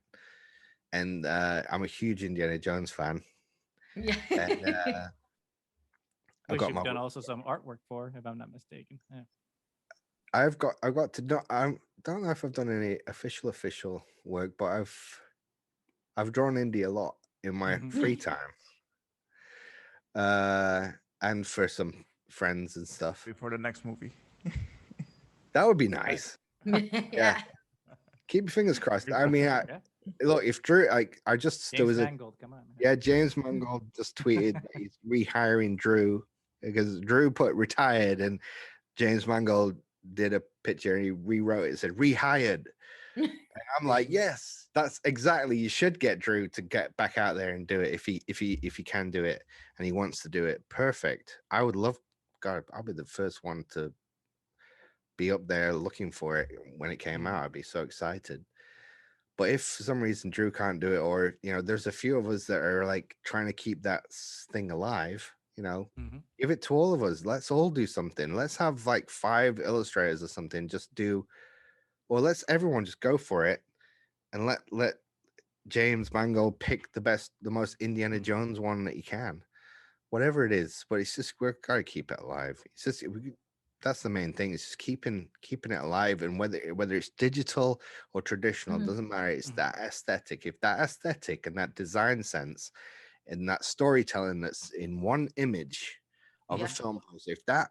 And I'm a huge Indiana Jones fan. Yeah. And Which you've done also some artwork for, if I'm not mistaken. Yeah. I've got to know. I don't know if I've done any official work, but I've drawn indie a lot in my free time. And for some friends and stuff. Before the next movie. That would be nice. Yeah. Keep your fingers crossed. I mean, look, if Drew, I just there was Mangold, come on. Man. Yeah, James Mangold just tweeted that he's rehiring Drew because Drew put retired and James Mangold did a picture and he rewrote it. It said rehired. And I'm like, yes, that's exactly. You should get Drew to get back out there and do it if he can do it and he wants to do it. Perfect. I would love. God, I'll be the first one to be up there looking for it when it came out. I'd be so excited. But if for some reason Drew can't do it, or there's a few of us that are like trying to keep that thing alive, give it to all of us. Let's all do something. Let's have like 5 illustrators or something. Or let's everyone just go for it, and let James Mangold pick the most Indiana Jones one that he can. whatever it is, but it's just we're gotta keep it alive. It's just that's the main thing. It's just keeping it alive, and whether it's digital or traditional, it Mhm. doesn't matter. It's Mhm. that aesthetic. If that aesthetic and that design sense and that storytelling that's in one image of a Yeah. film poster, if that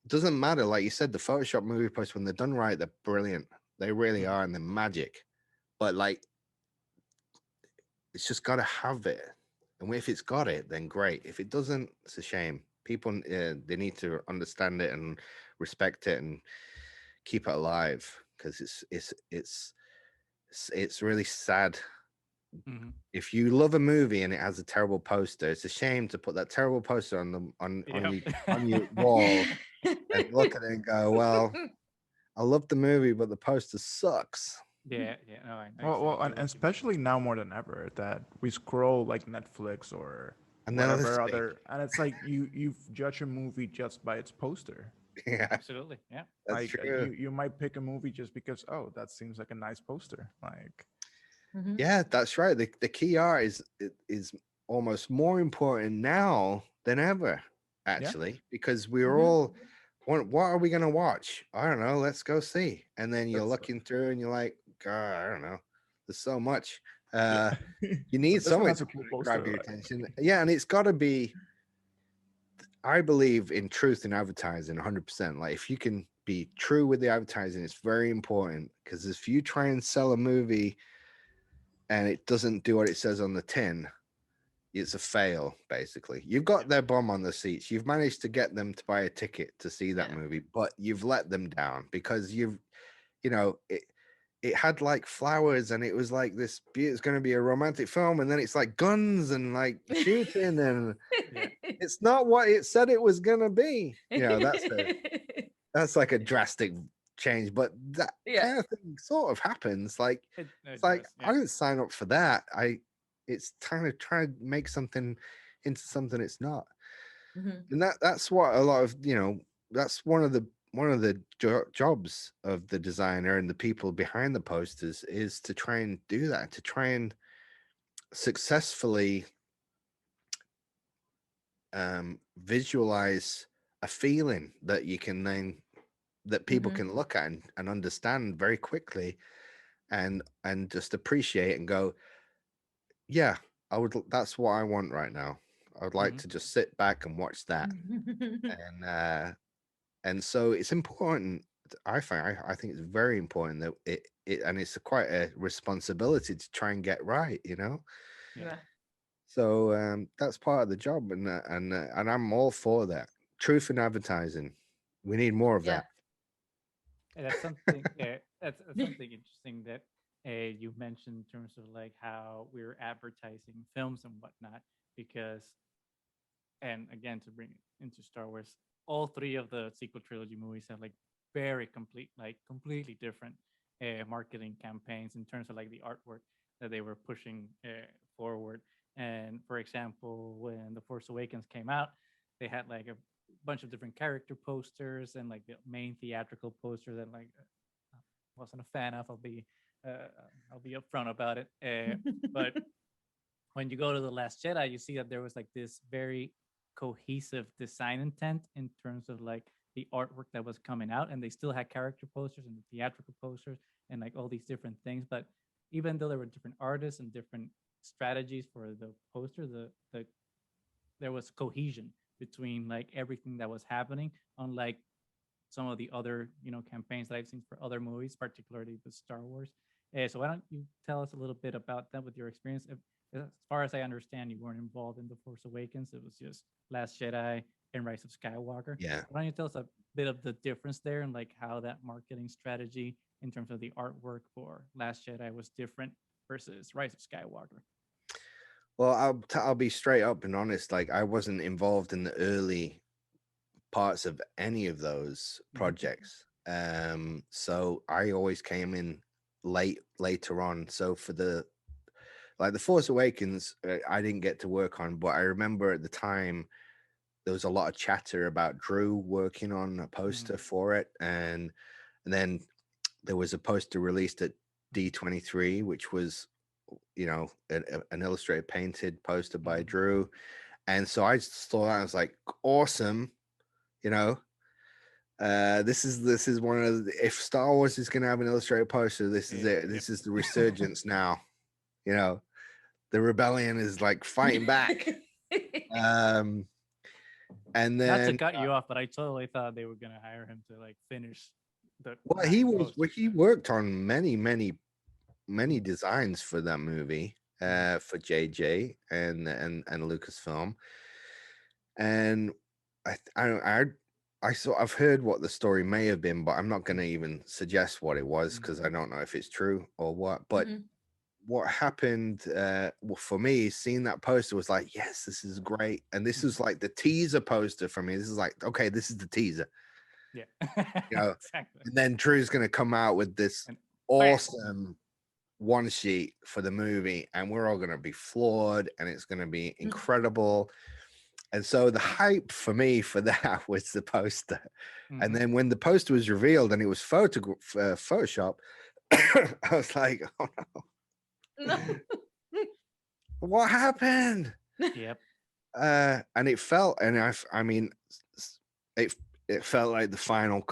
doesn't matter, like you said, the Photoshop movie posters when they're done right, they're brilliant. They really Mhm. are, and they're magic. But like, it's just got to have it. And if it's got it, then great. If it doesn't, it's a shame. People, they need to understand it and respect it and keep it alive because it's really sad. Mhm. If you love a movie and it has a terrible poster, it's a shame to put that terrible poster on the Yep. on your wall and look at it and go, well, I love the movie, but the poster sucks. Yeah, yeah. No, I know Well, exactly and what you mean. especially now more than ever that we scroll like Netflix or And then let's whatever see. other, and it's like you judge a movie just by its poster. Yeah, Absolutely. Yeah. that's Like true. you might pick a movie just because, oh, that seems like a nice poster. Like Mhm. Yeah, that's right. The key art is almost more important now than ever, yeah, actually, because we're Mhm. all what are we gonna watch? I don't know. Let's go see. And then you're that's looking through and you're like, God, I don't know. There's so much. yeah. You need But this one something has to a cool grab poster. your Like, attention. Yeah, and it's got to be. I believe in truth in advertising 100%. Like if you can be true with the advertising, it's very important because if you try and sell a movie and it doesn't do what it says on the tin, it's a fail, basically. You've got their bum on the seats. You've managed to get them to buy a ticket to see that Yeah. movie, but you've let them down because you know, it had like flowers and it was like it's going to be a romantic film, and then it's like guns and like shooting, and Yeah. it's not what it said it was going to be. You know, that's like a drastic change, but that Yeah. kind of thing sort of happens. Like it's It like does. I Yeah. didn't sign up for that. It's kind of trying to make something into something it's not, Mhm. and that's what a lot of that's one of the jobs of the designer and the people behind the posters is to try and do that, to try and successfully visualize a feeling that you can then that people Mhm. can look at and understand very quickly and just appreciate and go, yeah, that's what I want right now. I would like Mhm. to just sit back and watch that. And so it's important. I think it's very important that it and it's quite a responsibility to try and get right, you know. Yeah. Yeah. So that's part of the job, and I'm all for that. Truth in advertising, we need more of Yeah. that. And that's something. That's something interesting that you mentioned in terms of like how we're advertising films and whatnot. Because, and again, to bring it into Star Wars, all three of the sequel trilogy movies have like very complete, like completely different marketing campaigns in terms of like the artwork that they were pushing forward. And for example, when The Force Awakens came out, they had like a bunch of different character posters and like the main theatrical poster that like wasn't a fan of. Uh, I'll be upfront about it. But when you go to the Last Jedi, you see that there was like this very cohesive design intent in terms of like the artwork that was coming out, and they still had character posters and theatrical posters and like all these different things. But even though there were different artists and different strategies for the poster, the there was cohesion between like everything that was happening, unlike some of the other campaigns that I've seen for other movies, particularly with Star Wars. So why don't you tell us a little bit about that with your experience? As far as I understand, you weren't involved in The Force Awakens. It was just Last Jedi and Rise of Skywalker. Yeah. Why don't you tell us a bit of the difference there and like how that marketing strategy in terms of the artwork for Last Jedi was different versus Rise of Skywalker? Well, I'll be straight up and honest. Like I wasn't involved in the early parts of any of those Mm-hmm. projects. So I always came in later on. So for the Force Awakens, I didn't get to work on, but I remember at the time there was a lot of chatter about Drew working on a Mm-hmm. poster for it, and then there was a poster released at D23, which was an illustrated painted poster by Mm-hmm. Drew, And so I just thought I was like, awesome, you know. This is one of the, if Star Wars is going to have an illustrated poster, this is it. This is the resurgence now. You know, the rebellion is like fighting back. And Not to then, cut you off, but I totally thought they were gonna hire him to like finish the well, 9 posters. he worked on many designs for that movie, for JJ and Lucasfilm. And I've heard what the story may have been, but I'm not going to even suggest what it was because I don't know if it's true or what. But what happened, well, for me, seeing that poster was like, yes, this is great, and this is like the teaser poster for me. This is like, okay, this is the teaser, Yeah. you know. Exactly. And then Drew's going to come out with this And awesome one sheet for the movie, and we're all going to be floored, and it's going to be incredible. And so the hype for me for that was the poster. And then when the poster was revealed and it was Photoshop, I was like, oh no, what happened? Yep. And it felt, and I mean, it felt like the final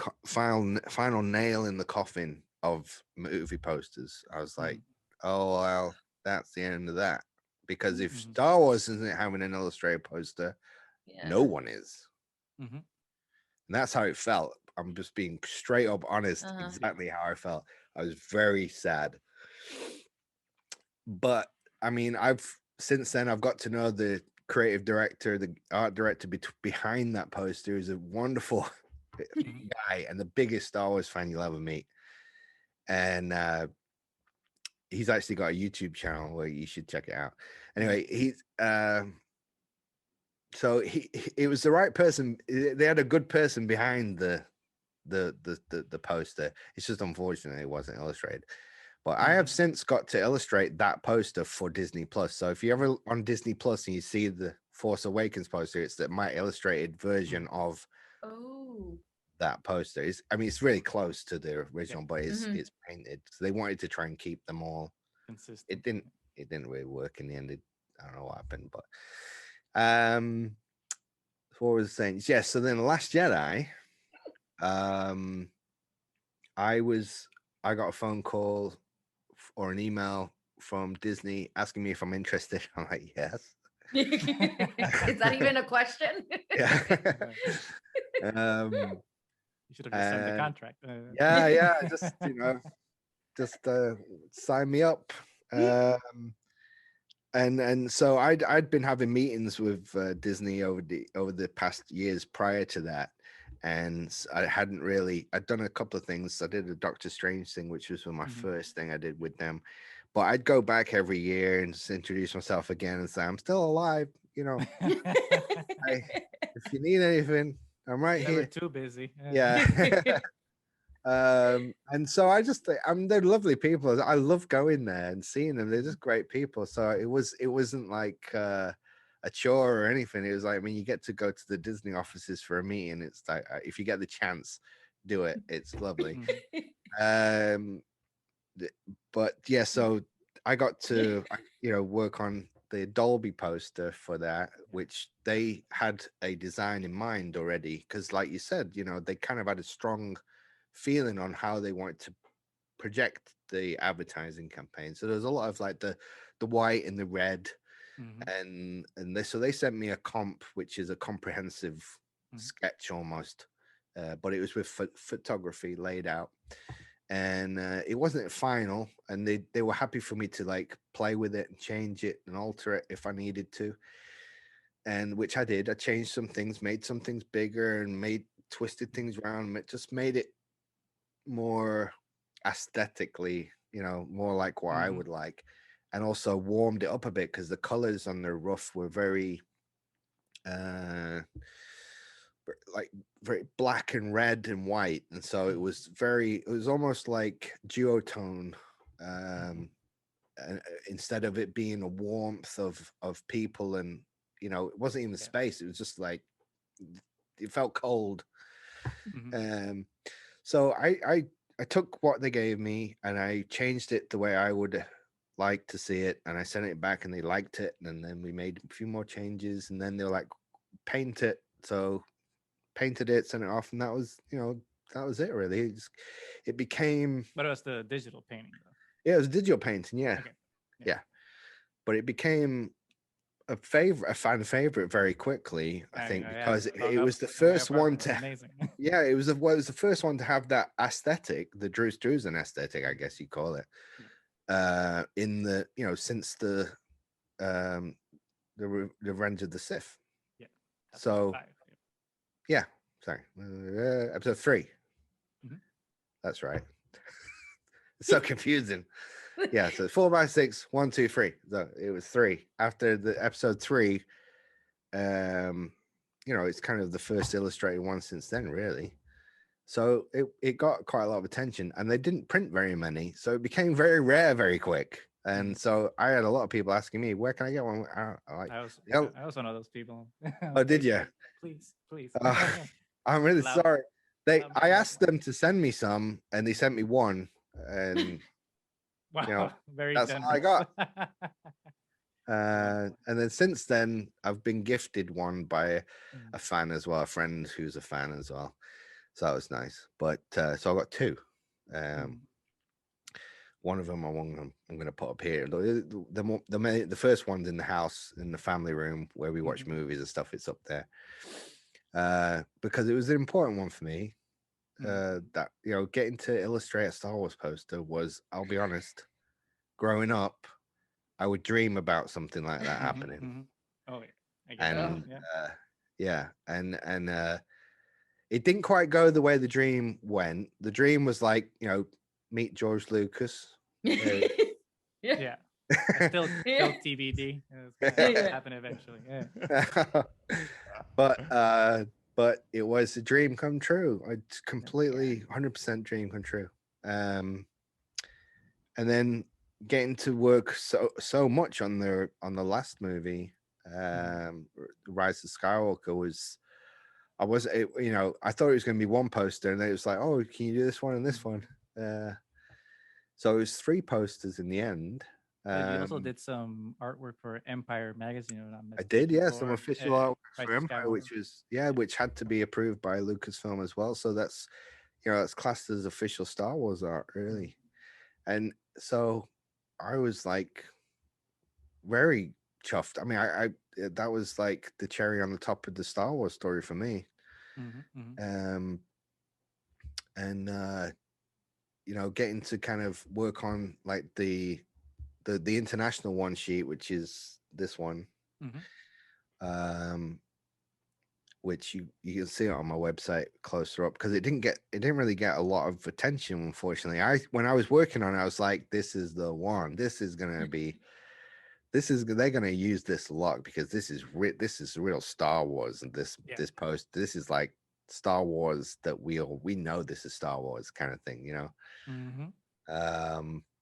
nail in the coffin of movie posters. I was like, oh well, that's the end of that. Because if Star Wars isn't having an illustrated poster, no one is. And that's how it felt. I'm just being straight up honest, exactly how I felt. I was very sad. But I mean, since then I've got to know the creative director, the art director behind that poster is a wonderful guy and the biggest Star Wars fan you'll ever meet. And he's actually got a YouTube channel where you should check it out. Anyway, he's so it was the right person. They had a good person behind the poster. It's just unfortunate it wasn't illustrated. But I have since got to illustrate that poster for Disney Plus. So if you're ever on Disney Plus and you see the Force Awakens poster, it's my illustrated version of that poster. It's really close to the original, but it's painted. So they wanted to try and keep them all consistent. It didn't really work in the end. I don't know what happened, but what was I saying? Yes, so then Last Jedi, I got a phone call or an email from Disney asking me if I'm interested. I'm like, yes. Is that even a question? Yeah. You should have just signed the contract. Yeah, just sign me up. And so I'd been having meetings with Disney over the past years prior to that, and I'd done a couple of things. I did a Doctor Strange thing, which was my first thing I did with them, but I'd go back every year and just introduce myself again and say I'm still alive, if you need anything, I'm right Never here. too busy. Yeah. And so I just think they're lovely people. I love going there and seeing them. They're just great people. So it wasn't like a chore or anything. It was like, you get to go to the Disney offices for a meeting. It's like, if you get the chance, do it. It's lovely. But yeah, so I got to work on the Dolby poster for that, which they had a design in mind already, because like you said, they kind of had a strong feeling on how they wanted to project the advertising campaign. So there's a lot of like the white and the red, and so they sent me a comp, which is a comprehensive sketch almost, but it was with photography laid out. And it wasn't final, and they were happy for me to like play with it and change it and alter it if I needed to, and which I did. I changed some things, made some things bigger, and twisted things around. It just made it more aesthetically, more like what I would like, and also warmed it up a bit because the colors on the roof were very very black and red and white, and so it was almost like duotone, instead of it being a warmth of people, and it wasn't even space, it was just like it felt cold. So I took what they gave me and I changed it the way I would like to see it, and I sent it back, and they liked it, and then we made a few more changes, and then they were like, paint it. So painted it, sent it off, and that was, that was it really. It became, But it was the digital painting though. yeah, it was digital painting, yeah. Okay. Yeah. But it became a fan favorite very quickly, I think, because it was the first one to amazing. yeah, it was the first one to have that aesthetic, the Struzen aesthetic, I guess you call it. In the, since the Revenge of the Sith. Yeah. So 5, yeah, sorry, episode 3. Mhm. That's right. It's so confusing. Yeah, so 4 by 6, 1, 2, 3. So it was 3 after the episode 3. It's kind of the first illustrated one since then, really. So it got quite a lot of attention, and they didn't print very many, so it became very rare very quick. And so I had a lot of people asking me, where can I get one? I was one of those people. Oh, did you? Please. I'm really Loud- sorry. loud I mouth. asked them to send me some, and they sent me one, and Wow, very that's all generous. I got. And then since then, I've been gifted one by a fan as well, a friend who's a fan as well. So that was nice. But so I got 2. One of them I'm going to put up here. The first one's in the house, in the family room where we watch movies and stuff. It's up there because it was an important one for me. That getting to illustrate a Star Wars poster was, I'll be honest, growing up, I would dream about something like that happening. Oh yeah. And it didn't quite go the way the dream went. The dream was like, meet George Lucas. Yeah. Still TBD. It's gonna happen eventually. Yeah. But it was a dream come true. It's completely 100% dream come true. And then getting to work so much on the last movie, Rise of Skywalker, was, I thought it was going to be one poster, and then it was like, oh, can you do this one and this one? So it was 3 posters in the end. You also did some artwork for Empire magazine. I did, yeah, some official artwork for Empire, which had to be approved by Lucasfilm as well. So that's, that's classed as official Star Wars art, really. And so I was like very chuffed. I mean, I that was like the cherry on the top of the Star Wars story for me. Getting to kind of work on like the international one sheet, which is this one, which you can see it on my website closer up, because it didn't really get a lot of attention, unfortunately. When I was working on it, I was like, this is the one. This is gonna be. They're gonna use this a lot, because this is real Star Wars, and this is like Star Wars that we know this is Star Wars kind of thing,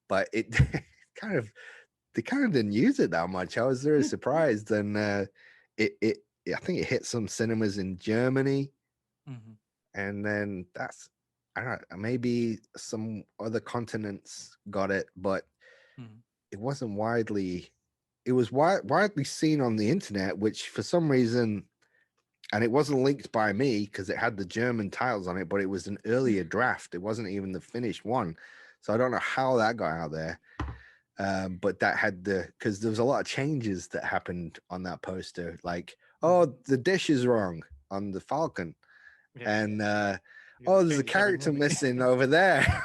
but it they kind of didn't use it that much. I was very surprised, and I think it hit some cinemas in Germany, and then I don't know, maybe some other continents got it, but it wasn't widely. It was widely seen on the internet, which for some reason, and it wasn't linked by me because it had the German titles on it, but it was an earlier draft. It wasn't even the finished one. So I don't know how that got out there. But that had because there was a lot of changes that happened on that poster. Like, oh, the dish is wrong on the Falcon. And there's a character missing over there.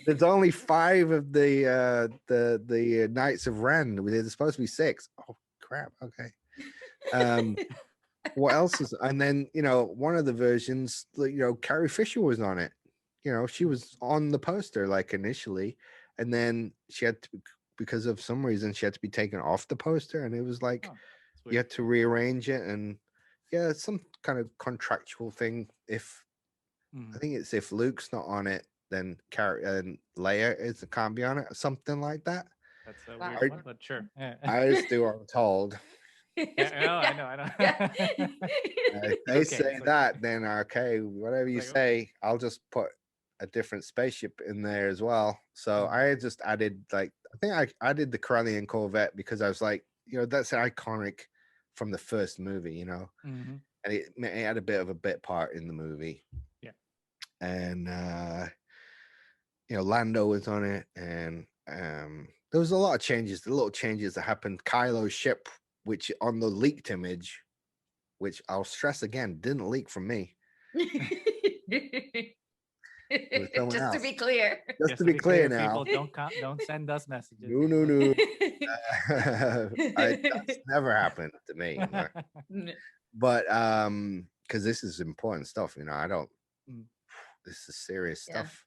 There's only 5 of the Knights of Ren. There's supposed to be 6. Oh crap! Okay. What else is? And then one of the versions, Carrie Fisher was on it. She was on the poster like initially, and then she had to, because of some reason, she had to be taken off the poster, and it was like you had to rearrange it, and it's some kind of contractual thing. I think it's if Luke's not on it, then Carrie and Leia can't be on it, or something like that. That's a weird one, but sure. I just do what I'm told. I know. They say that, then okay, whatever you say, I'll just put a different spaceship in there as well. So I just added like think I did the Corellian Corvette because I was like, that's iconic from the first movie, Hmm. and it had a bit of a bit part in the movie. Yeah. And Lando was on it, and there was a lot of changes, the little changes that happened. Kylo's ship, which on the leaked image, which I'll stress again, didn't leak from me. It was someone Just to else. be clear. Just to be clear now. people don't send us messages. No. That's never happened to me. But because this is important stuff, I don't. This is serious stuff.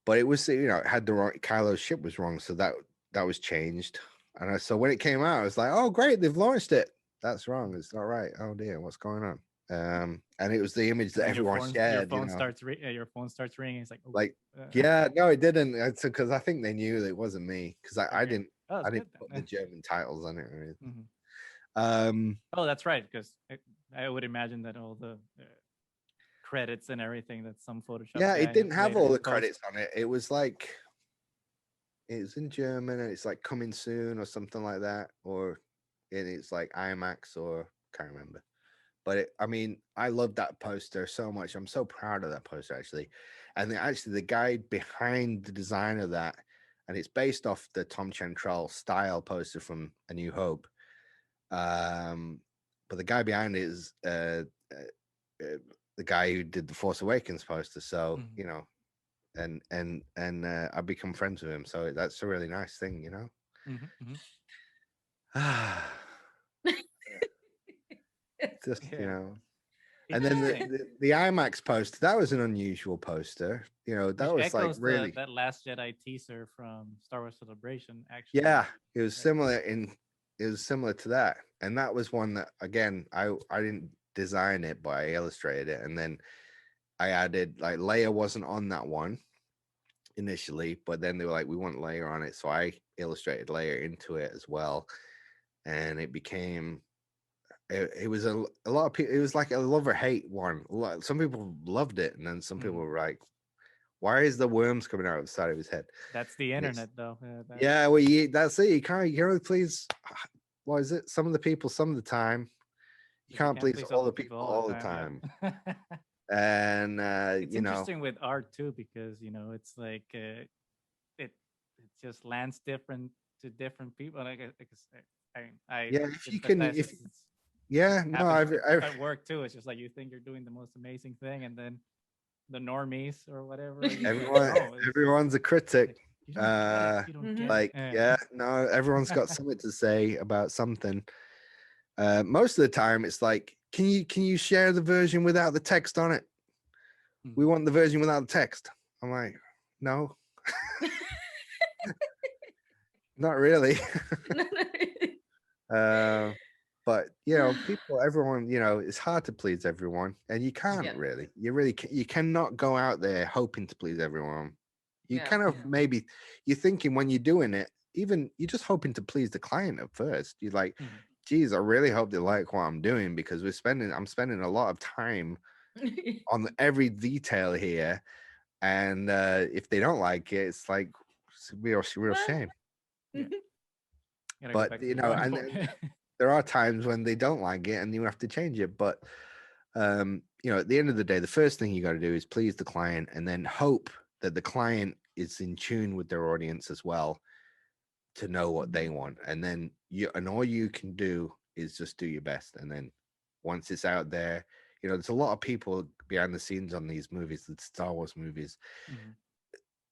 But it was, it had the wrong. Kylo's ship was wrong, so that was changed. And so when it came out, I was like, oh great, they've launched it. That's wrong. It's not right. Oh dear, what's going on? And it was the image that everyone shared. Your phone starts ringing. It's like, oh, yeah, no, it didn't. It's because I think they knew that it wasn't me, because I didn't. I didn't put the German titles on it or anything. Oh, that's right. Because I would imagine that all the credits and everything that some Photoshop. Yeah, it didn't have all the credits on it. It was like, it was in German and it's like coming soon or something like that, or it's like IMAX or can't remember. But I love that poster so much. I'm so proud of that poster actually. And the guy behind the design of that, and it's based off the Tom Chantrell style poster from A New Hope. But the guy behind it is the guy who did the Force Awakens poster. So and I've become friends with him. So that's a really nice thing, Just and then the IMAX poster, that was an unusual poster. That was like really that Last Jedi teaser from Star Wars Celebration. Actually, yeah, it was similar to that, and that was one that again I didn't design it, but I illustrated it, and then I added like Leia wasn't on that one initially, but then they were like, we want Leia on it, so I illustrated Leia into it as well, and it became. It was a lot of people. It was like a love or hate one. Some people loved it, and then some people were like, "Why is the worms coming out of the side of his head?" That's the internet, though. Yeah, well, that's it. You can only please. What is it? Some of the people, some of the time. You can't please all the people all the time. Yeah. And it's interesting with art too, because it's like it just lands different to different people. If you can, yeah, no, I've at work too. It's just like you think you're doing the most amazing thing, and then the normies or whatever. Everyone's a critic. You don't get it. Yeah, no, everyone's got something to say about something. Most of the time, it's like, can you share the version without the text on it? We want the version without the text. I'm like, no, not really. But everyone, it's hard to please everyone, and you can't really. You cannot go out there hoping to please everyone. You maybe you're thinking when you're doing it, even you're just hoping to please the client at first. You're like, geez, I really hope they like what I'm doing, because I'm spending a lot of time on every detail here, and if they don't like it, it's like it's a real shame. Yeah. But and there are times when they don't like it and you have to change it. But at the end of the day, the first thing you got to do is please the client, and then hope that the client is in tune with their audience as well to know what they want. And then all you can do is just do your best. And then once it's out there, there's a lot of people behind the scenes on these movies, the Star Wars movies,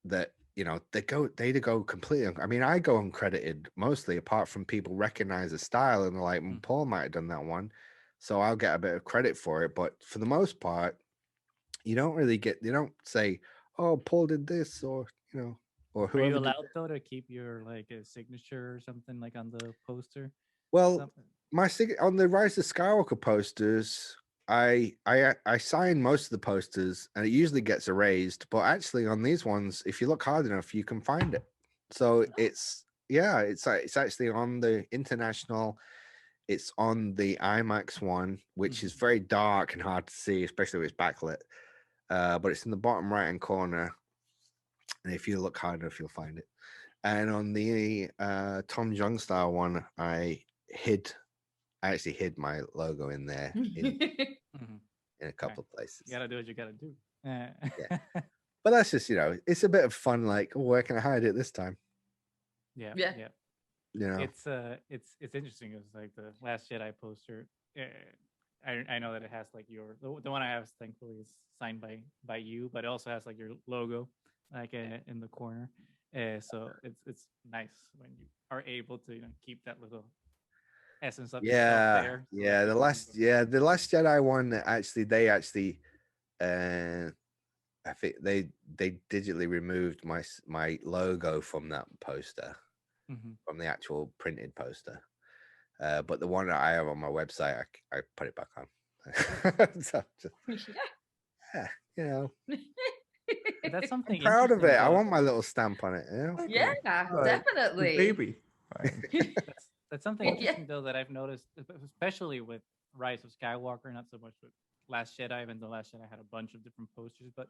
that they go completely. I mean, I go uncredited mostly, apart from people recognize the style and they're like, Paul might have done that one, so I'll get a bit of credit for it. But for the most part, you don't really get. They don't say, "Oh, Paul did this," or or whoever. Are you allowed though to keep your like a signature or something like on the poster? Well, on the Rise of Skywalker posters, I sign most of the posters, and it usually gets erased. But actually, on these ones, if you look hard enough, you can find it. So it's actually on the international. It's on the IMAX one, which is very dark and hard to see, especially if it's backlit. But it's in the bottom right hand corner. And if you look hard enough, you'll find it. And on the Tom Jung style one, I actually hid my logo in there Mhm. in a couple of places. You gotta do what you gotta do. Yeah. But that's just, it's a bit of fun. Like, oh, where can I hide it this time? Yeah. Yeah. Yeah. You know, It's interesting. It's like the Last Jedi poster. I know that it has like the one I have thankfully is signed by you, but it also has like your logo like in the corner. So it's nice when you are able to keep that little essence of yourself there. So that The people can last, the Last Jedi one. Actually, I think they digitally removed my logo from that poster, Mhm. from the actual printed poster. But the one that I have on my website, I put it back on. So yeah, But that's I'm something proud of interesting it. I though. want my little stamp on it. Yeah, Like, the definitely. baby. Like, That's something Yeah. interesting though that I've noticed, especially with Rise of Skywalker, not so much with Last Jedi, even though Last Jedi had a bunch of different posters, but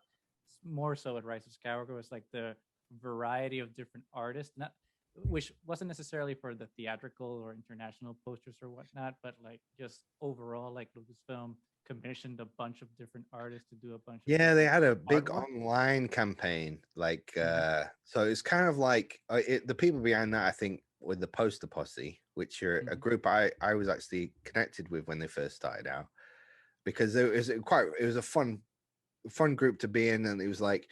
more so with Rise of Skywalker was like the variety of different artists, not which wasn't necessarily for the theatrical or international posters or whatnot, but like just overall, like Lucasfilm commissioned a bunch of different artists to do a bunch of Yeah, they different had a big artwork. online campaign, like Mhm. so it's kind of like the people behind that, I think, with the Poster Posse, which are a Mhm. group I was actually connected with when they first started out, because it was a fun group to be in, and it was like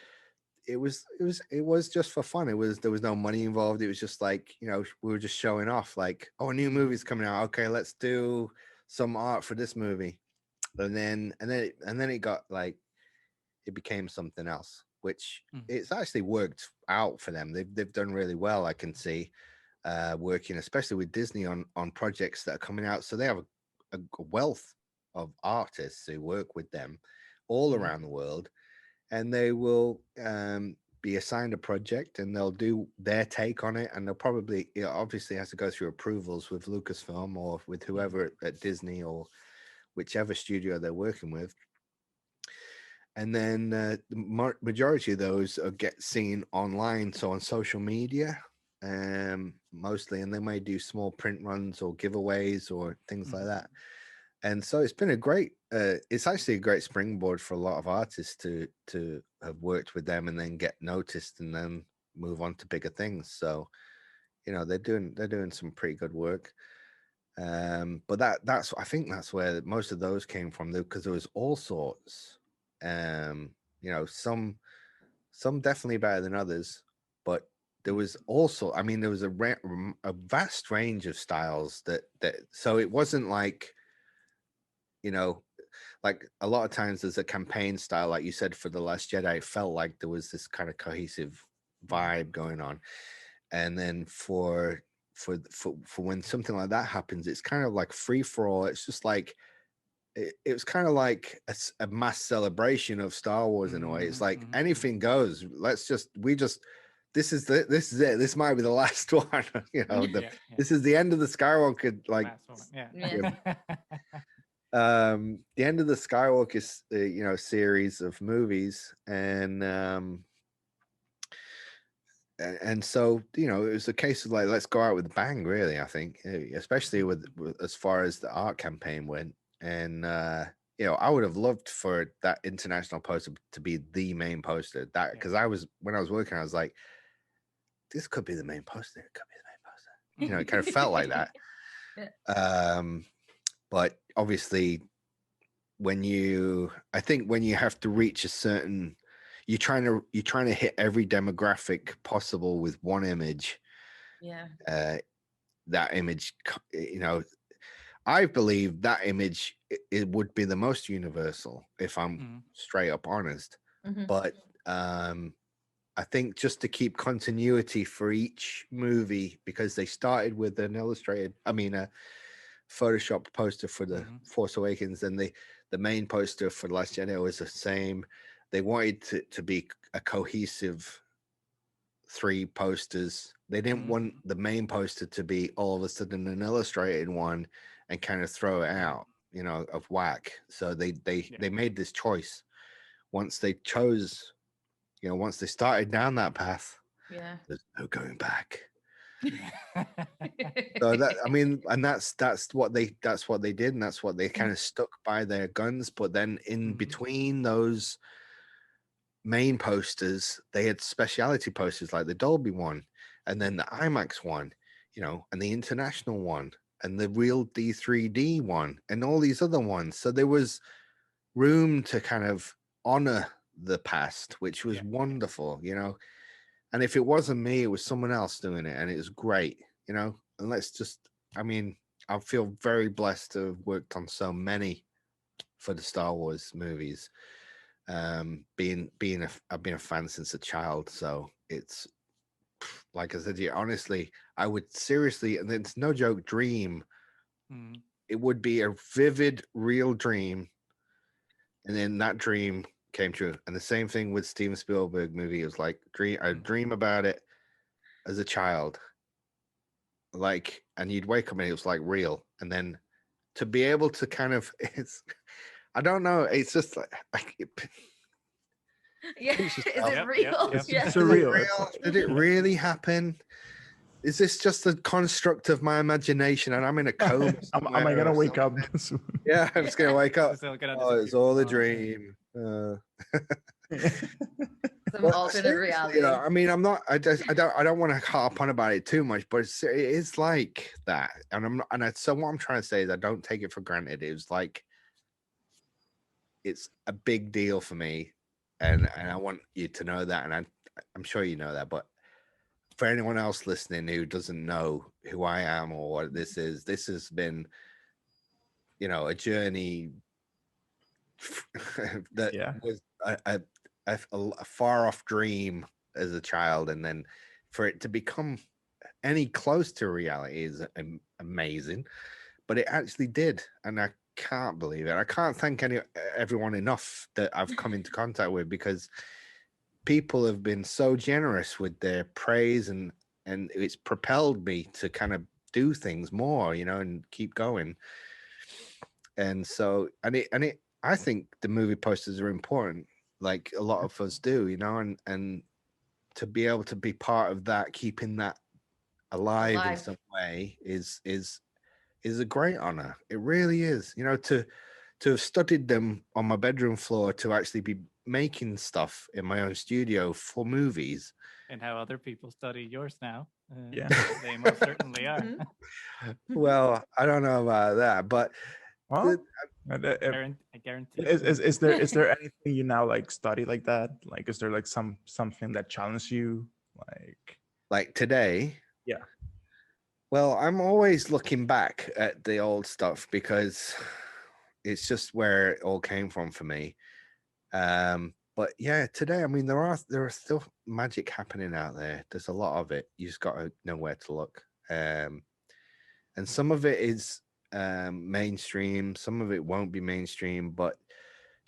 it was just for fun. There was no money involved. It was just like, we were just showing off, like, oh, a new movie's coming out, okay, let's do some art for this movie. And then it got like, it became something else, which Mhm. it's actually worked out for them. They've done really well, I can see, working especially with Disney on projects that are coming out. So they have a wealth of artists who work with them all Mhm. around the world, and they will be assigned a project, and they'll do their take on it, and they'll probably, it obviously has to go through approvals with Lucasfilm or with whoever at Disney or whichever studio they're working with. And then the majority of those get seen online, so on social media, mostly, and they may do small print runs or giveaways or things like Mhm. that. And so it's been a great, it's actually a great springboard for a lot of artists to have worked with them and then get noticed and then move on to bigger things. So they're doing some pretty good work. But that's I think that's where most of those came from, though, because there was all sorts. Some definitely better than others, but there was also, I mean, there was a vast range of styles that so it wasn't like, you know like a lot of times there's a campaign style, like you said, for The Last Jedi. It felt like there was this kind of cohesive Mhm. vibe going on, and then for when something like that happens, it's kind of like free for all. It's just like it was kind of like a mass celebration of Star Wars in a way. It's Mhm. like Mhm. anything goes. This is it. This might be the last one. Yeah. Yeah. This is the end of the Skywalker, The like, last one. Yeah. Yeah. the end of the Skywalker series of movies, and so it was a case of like, let's go out with a bang, really. I think, especially with as far as the art campaign went. And I would have loved for that international poster to be the main poster, that because when I was working, I was like, this could be the main poster, it could be the main poster. It kind of felt like that. But obviously, I think when you have to reach a certain, you're trying to hit every demographic possible with one image. Yeah. That image, I believe that image, it would be the most universal, if I'm Mhm. straight up honest. Mhm. But I think just to keep continuity for each movie, because they started with an a photoshopped poster for the Mhm. Force Awakens, and the main poster for The Last Jedi was the same. They wanted to be a cohesive three posters. They didn't Mhm. want the main poster to be all of a sudden an illustrated one and kind of throw it out, of whack. So they Yeah. made this choice. Once they chose once they started down that path, Yeah. there's no going back. So that, I mean, and that's what they did, and that's what they kind of stuck by their guns. But then in between those main posters, they had speciality posters like the Dolby one, and then the IMAX one, and the international one, and the real D3D one, and all these other ones. So there was room to kind of honor the past, which was wonderful, And if it wasn't me, it was someone else doing it, and it was great, And I mean, I feel very blessed to have worked on so many for the Star Wars movies. I've been a fan since a child, so it's like I said to you, honestly, I would seriously, and it's no joke, dream. It would be a vivid, real dream, and then that dream came true. And the same thing with Steven Spielberg movie. It was like I dream about it as a child, and you'd wake up and it was like real, and then to be able to kind of, I don't know, it's just like Yeah. pinch Is yourself. it real? It's Yeah. surreal. Did it really happen? Is this just a construct of my imagination and I'm in a coma? Am I gonna wake up soon? Yeah, I'm just gonna wake up. It's all gonna Oh, it's disappear. all a Oh, dream. Some Well, alternate seriously, reality. I mean, I'm not. I don't want to harp on about it too much, but it is like that. And I'm not. So what I'm trying to say is, I don't take it for granted. It was like, it's a big deal for me, and I want you to know that. And I'm sure you know that. But for anyone else listening who doesn't know who I am or what this has been, a journey that was a far off dream as a child, and then for it to become any close to reality is amazing. But it actually did, and I can't believe it. I can't thank everyone enough that I've come into contact with, because people have been so generous with their praise, and it's propelled me to kind of do things more, and keep going. And so, I think the movie posters are important, like a lot of us do, and to be able to be part of that, keeping that alive in some way is a great honor. It really is. To have studied them on my bedroom floor, to actually be making stuff in my own studio for movies. And how other people study yours now. Yeah. They most certainly are. Well, I don't know about that, but Well, I guarantee. is there anything you now like study like that? Like, is there like something that challenged you? Like today? Yeah. Well, I'm always looking back at the old stuff, because it's just where it all came from for me. But yeah, today, I mean, there are still magic happening out there. There's a lot of it. You just got to know where to look. And some of it is mainstream, some of it won't be mainstream, but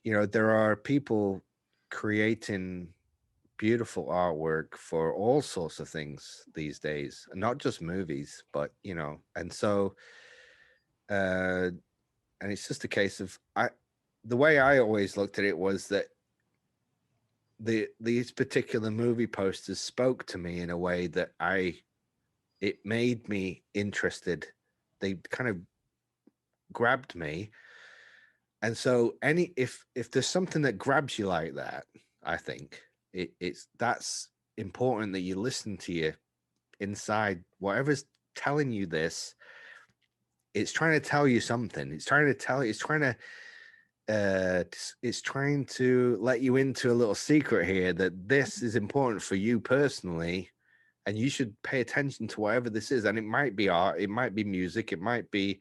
there are people creating beautiful artwork for all sorts of things these days, not just movies, but and so and it's just a case of, the way I always looked at it was that these particular movie posters spoke to me in a way that it made me interested. They kind of grabbed me. And so if there's something that grabs you like that, I think that's important, that you listen to your inside, whatever's telling you this. It's trying to tell you something. It's trying to let you into a little secret here, that this is important for you personally, and you should pay attention to whatever this is. And it might be art, it might be music, it might be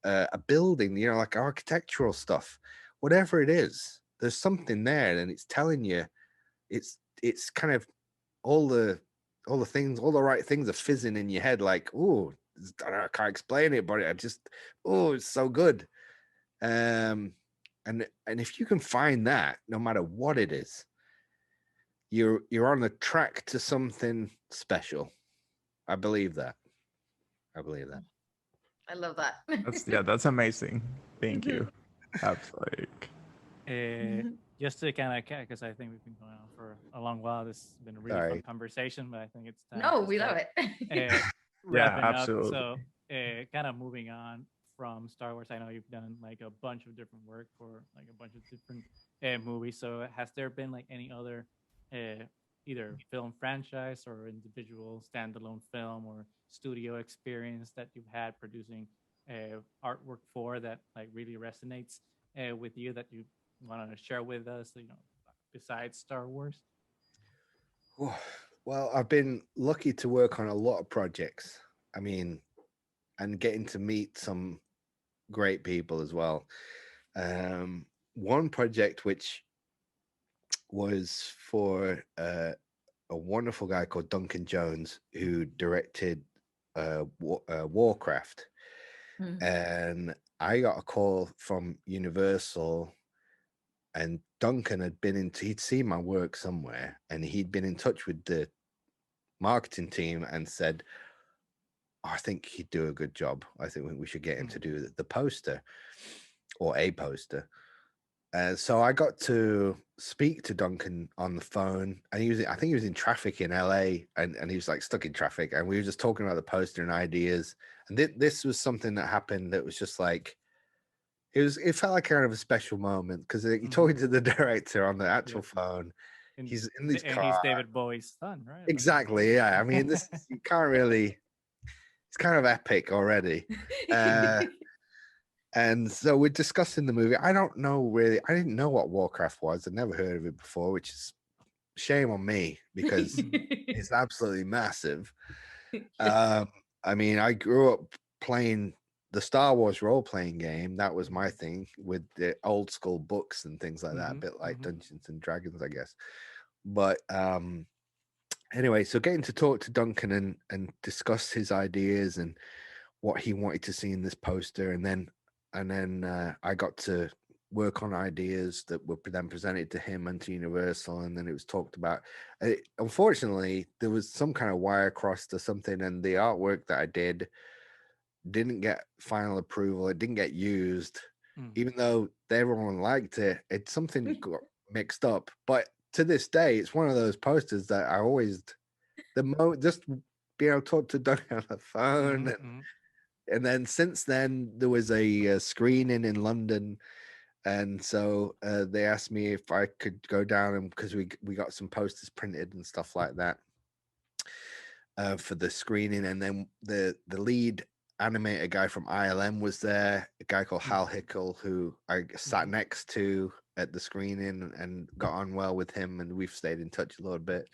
a building, like architectural stuff, whatever it is. There's something there, and it's telling you. It's kind of all the things, all the right things are fizzing in your head, like, oh, I can't explain it, but it's so good. And if you can find that, no matter what it is, you're on the track to something special. I believe that. I love that. That's amazing. Thank you. That's like, just to kind of, because I think we've been going on for a long while. This has been a really fun Sorry. conversation, but I think it's time No, to we love start it. wrapping up. absolutely. So, kind of moving on from Star Wars. I know you've done like a bunch of different work for like a bunch of different movies. So, has there been like any other either film franchise or individual standalone film or studio experience that you've had producing artwork for that like really resonates with you that you want to share with us? You know, besides Star Wars. Well, I've been lucky to work on a lot of projects. I mean, and getting to meet some great people as well. One project which was for a wonderful guy called Duncan Jones, who directed Warcraft. Mm. And I got a call from Universal, and Duncan had been into, he'd seen my work somewhere, and he'd been in touch with the marketing team and said, "Oh, I think he'd do a good job. I think we should get him to do the poster or a poster." And so I got to speak to Duncan on the phone, and I think he was in traffic in LA, and he was like stuck in traffic, and we were just talking about the poster and ideas. And this was something that happened that was just like, it felt like kind of a special moment, because you're talking to the director on the actual phone. And, He's in his and car. he's David Bowie's son, right? Exactly. Yeah. I mean, this you can't really. It's kind of epic already. And so we're discussing the movie. I don't know really. I didn't know what Warcraft was. I'd never heard of it before, which is shame on me because it's absolutely massive. I mean, I grew up playing the Star Wars role-playing game. That was my thing, with the old school books and things like that, a bit like Dungeons and Dragons, I guess. But anyway, so getting to talk to Duncan and discuss his ideas and what he wanted to see in this poster, and then I got to work on ideas that were then presented to him and to Universal, and then it was talked about. Unfortunately, there was some kind of wire crossed or something, and the artwork that I didn't get final approval. It didn't get used, even though everyone liked it. It's something got mixed up, but to this day, it's one of those posters that I always just be able to talk to Doug on the phone. And then since then, there was a screening in London, and so they asked me if I could go down, and because we got some posters printed and stuff like that for the screening. And then the lead animator guy from ILM was there, a guy called Hal Hickel, who I sat next to at the screening and got on well with him, and we've stayed in touch a little bit.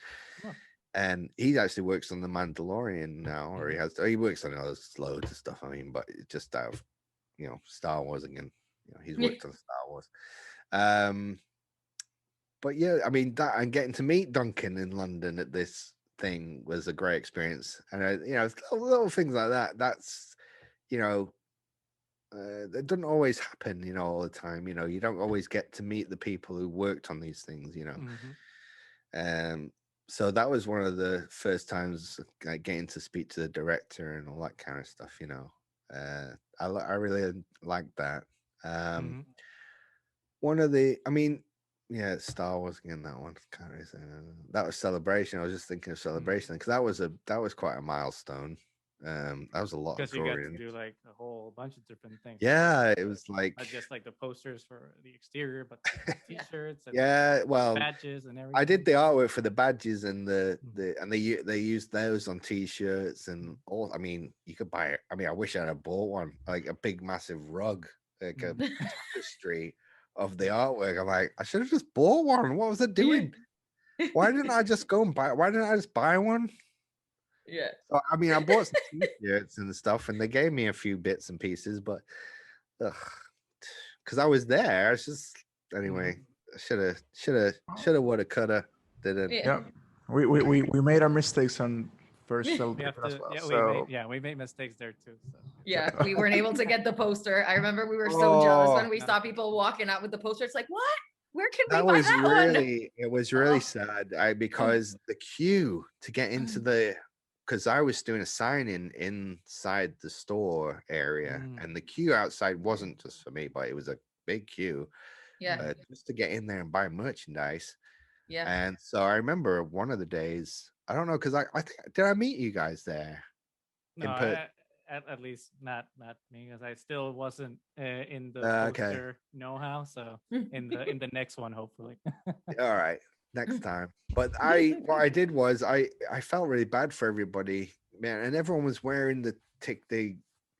And he actually works on The Mandalorian now, or he works on loads of stuff. I mean, but just out of, Star Wars again. He's worked on Star Wars. But yeah, I mean, that and getting to meet Duncan in London at this thing was a great experience. And little things like that. That's it doesn't always happen, all the time. You don't always get to meet the people who worked on these things. So that was one of the first times getting to speak to the director and all that kind of stuff. I really liked that. One of the, I mean, yeah, Star Wars again. That one kind of that was Celebration. I was just thinking of Celebration because that was quite a milestone. That was a lot because of you got drawing. to do like a whole bunch of different things. Yeah, it was like not just like the posters for the exterior, but t-shirts and badges and everything. I did the artwork for the badges and they used those on t-shirts and all. I mean, you could buy it. I mean, I wish I had bought one, like a big massive rug, like a tapestry of the artwork. I'm like, I should have just bought one. What was I doing? Why didn't I just go and buy? Why didn't I just buy one? Yeah. So, I mean, I bought some t-shirts and stuff, and they gave me a few bits and pieces, but because I was there, it's just anyway. Shoulda, woulda, coulda, didn't. Yeah, we made our mistakes on first celebration as well. We made mistakes there too. So. Yeah, we weren't able to get the poster. I remember we were so jealous when we saw people walking out with the poster. It's like, what? Where can we buy that one? It was really sad. Because the queue to get into because I was doing a sign-in inside the store area, and the queue outside wasn't just for me, but it was a big queue. Yeah. just to get in there and buy merchandise. Yeah. And so I remember one of the days, I don't know, because I think, did I meet you guys there? No, per- at least not me, because I still wasn't in the Okay. poster know-how. So in the next one, hopefully. All right, next time. But what I did was I felt really bad for everybody, man, and everyone was wearing the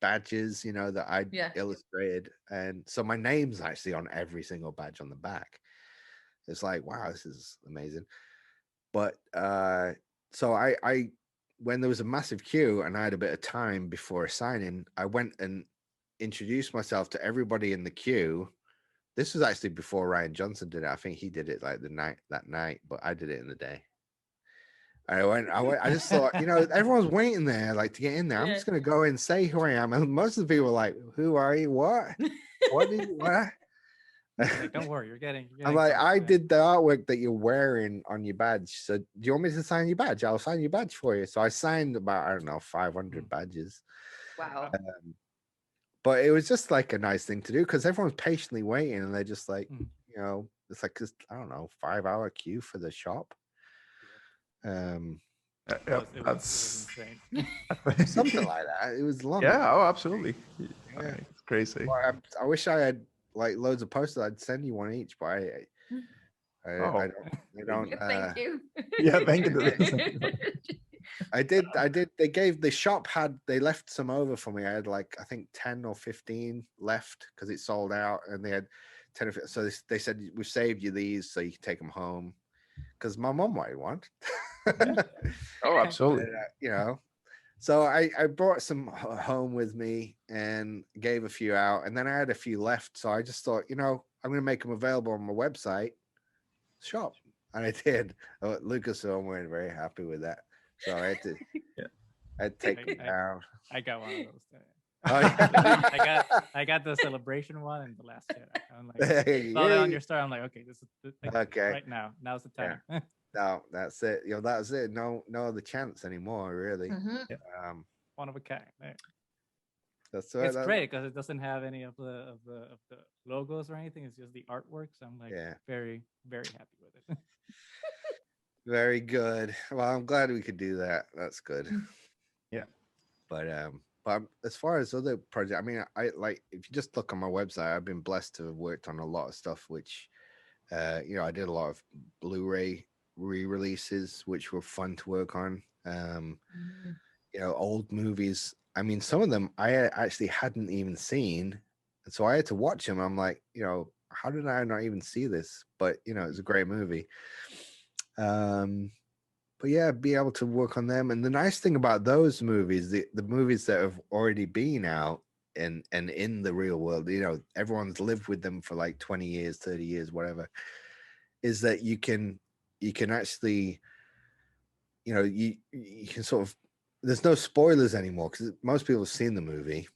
badges, you know, that I Yeah. illustrated, and so my name's actually on every single badge on the back. It's like, wow, this is amazing. But so I when there was a massive queue and I had a bit of time before signing, I went and introduced myself to everybody in the queue. This was actually before Ryan Johnson did it. I think he did it like that night, but I did it in the day. I just thought, you know, everyone's waiting there like to get in there. I'm just gonna go and say who I am. And most of the people were like, who are you? What? What did you what? Like, don't worry, you're getting I'm like, close, I man. did the artwork that you're wearing on your badge. So do you want me to sign your badge? I'll sign your badge for you. So I signed about, I don't know, 500 badges. Wow. But it was just like a nice thing to do because everyone's patiently waiting and they're just like, you know, it's like just, I don't know, 5-hour queue for the shop. It was insane. Something like that. It was long. Yeah, oh, absolutely. Yeah. It's crazy. Well, I wish I had like loads of posters. I'd send you one each, but I don't. Thank you. Yeah, thank you. I did. They left some over for me. I had like, I think 10 or 15 left because it sold out, and they had 10 of it. So they said, we've saved you these so you can take them home, because my mom might want. Oh, absolutely. You know, so I brought some home with me and gave a few out, and then I had a few left. So I just thought, you know, I'm going to make them available on my website shop, and I did. Lucasfilm weren't very happy with that, so I had to. I'd take it down. I got one of those. Oh, yeah. I got the celebration one and the Last Jedi. I'm like, saw that on your store. I'm like, okay, this is Okay. right now. Now's the time. Yeah. No, that's it. You know, that was it. No other chance anymore, really. One of a kind. Right? That's it's great because it doesn't have any of the logos or anything. It's just the artwork. So I'm like, very, very happy with it. Very good. Well, I'm glad we could do that. That's good. Yeah. But as far as other projects, I mean, I like, if you just look on my website, I've been blessed to have worked on a lot of stuff, which, you know, I did a lot of Blu-ray re-releases, which were fun to work on. You know, old movies. I mean, some of them I actually hadn't even seen, and so I had to watch them. I'm like, you know, how did I not even see this? But you know, it's a great movie. But yeah, be able to work on them. And the nice thing about those movies, the movies that have already been out and in the real world, you know, everyone's lived with them for like 20 years, 30 years, whatever, is that you can actually, you know, you can sort of, there's no spoilers anymore because most people have seen the movie.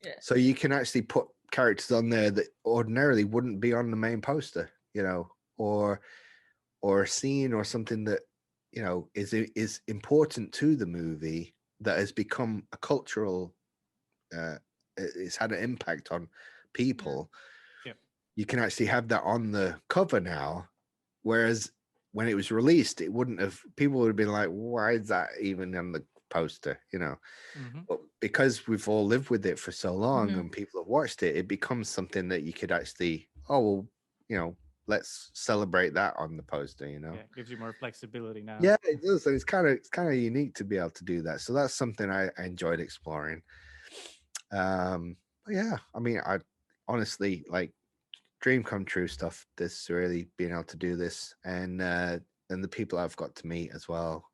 Yeah. So you can actually put characters on there that ordinarily wouldn't be on the main poster, you know, or a scene or something that, you know, is important to the movie that has become a cultural, it's had an impact on people. Yeah. You can actually have that on the cover now, whereas when it was released, it wouldn't have. People would have been like, "Why is that even on the poster?" You know, but because we've all lived with it for so long and people have watched it, it becomes something that you could actually, oh well, you know, let's celebrate that on the poster, you know. Yeah, it gives you more flexibility now. Yeah, it does. And it's kind of unique to be able to do that. So that's something I enjoyed exploring. But yeah, I mean, I honestly, like, dream come true stuff. This really being able to do this, and the people I've got to meet as well.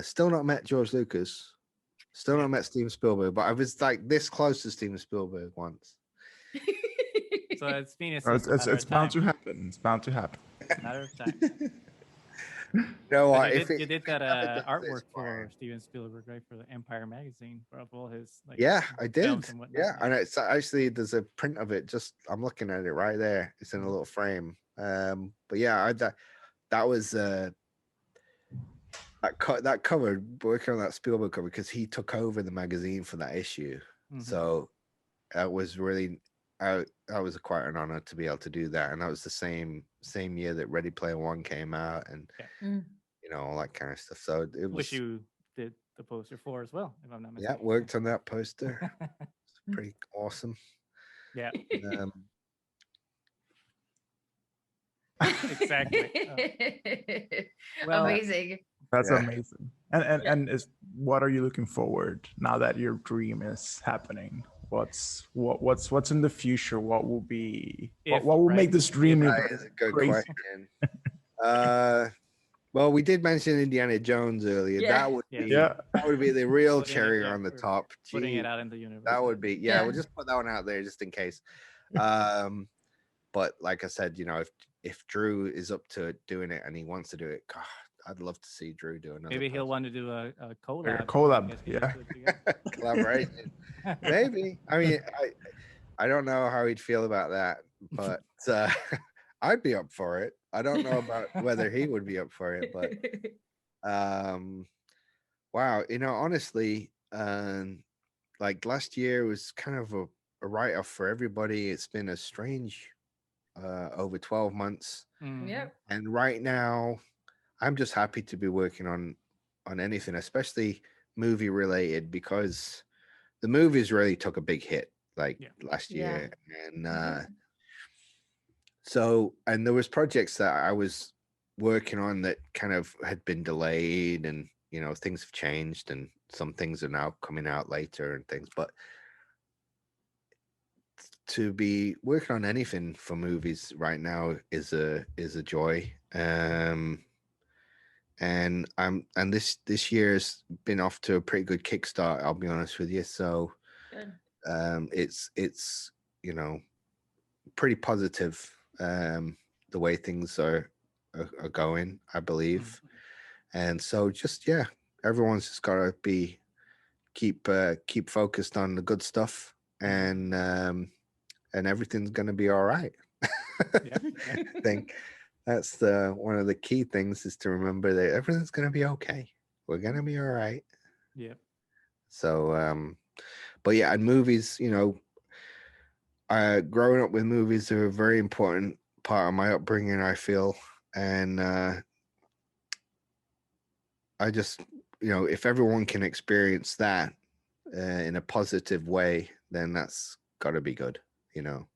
Still not met George Lucas. Still not met Steven Spielberg, but I was like this close to Steven Spielberg once. So it's it's bound to happen. It's bound to happen. Matter of time. No, you did that artwork for Steven Spielberg, right, for the Empire magazine, for all his like. Yeah, I did. And yeah, and it's actually, there's a print of it. Just I'm looking at it right there. It's in a little frame. But yeah, that was that cover, working on that Spielberg cover, because he took over the magazine for that issue. So that was really I was quite an honor to be able to do that, and that was the same year that Ready Player One came out, and Mm. all that kind of stuff. So it Which was, you did the poster for as well, if I'm not yeah, mistaken. worked on that poster. It's pretty awesome. Yeah, Um, exactly. Well, Amazing. That's Yeah. amazing. And Yeah. and is what are you looking forward now that your dream is happening? What's in the future? What will be if what will right, make this dream if that even is a good crazy? question. Well, we did mention Indiana Jones earlier. Yeah. That would Yes. be Yeah. that would be the real Putting it- cherry yeah, on the we're top. putting Gee, it out in the universe. that would be Yeah. We'll just put that one out there just in case. But like I said, if Drew is up to doing it and he wants to do it, God, I'd love to see Drew do another Maybe he'll post. want to do a collab. A collab, You guys can yeah. do it together. Collaboration. Maybe. I mean, I don't know how he'd feel about that, but I'd be up for it. I don't know about whether he would be up for it, but wow, honestly, like last year was kind of a write-off for everybody. It's been a strange over 12 months, Mhm. Yep. and right now I'm just happy to be working on anything, especially movie related, because the movies really took a big hit like Yeah. last Yeah. year, and Mhm. so, and there was projects that I was working on that kind of had been delayed, and things have changed, and some things are now coming out later and things. But to be working on anything for movies right now is a joy. And this year's been off to a pretty good kickstart, I'll be honest with you. So Good. it's pretty positive, the way things are going, I believe. And so just, yeah, everyone's just got to keep focused on the good stuff, and everything's going to be all right. Yeah. I think that's one of the key things, is to remember that everything's going to be okay. We're going to be all right. Yep. So but yeah, and movies, growing up with movies are a very important part of my upbringing, I feel. And I just, if everyone can experience that in a positive way, then that's got to be good, Mhm.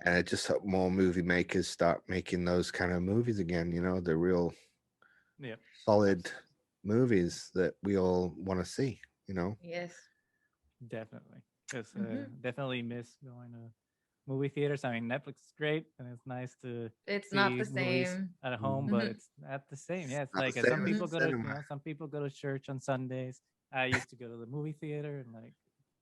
And I just hope more movie makers start making those kind of movies again, the real Yep. solid movies that we all want to see. Yes. Definitely. Because Mhm. definitely miss going to movie theaters. I mean, Netflix is great, and it's nice to It's not see the movies same. at home, but Mhm. it's not the same. Yeah, it's Not the like same some as people the go to cinema. some people go to church on Sundays. I used to go to the movie theater and like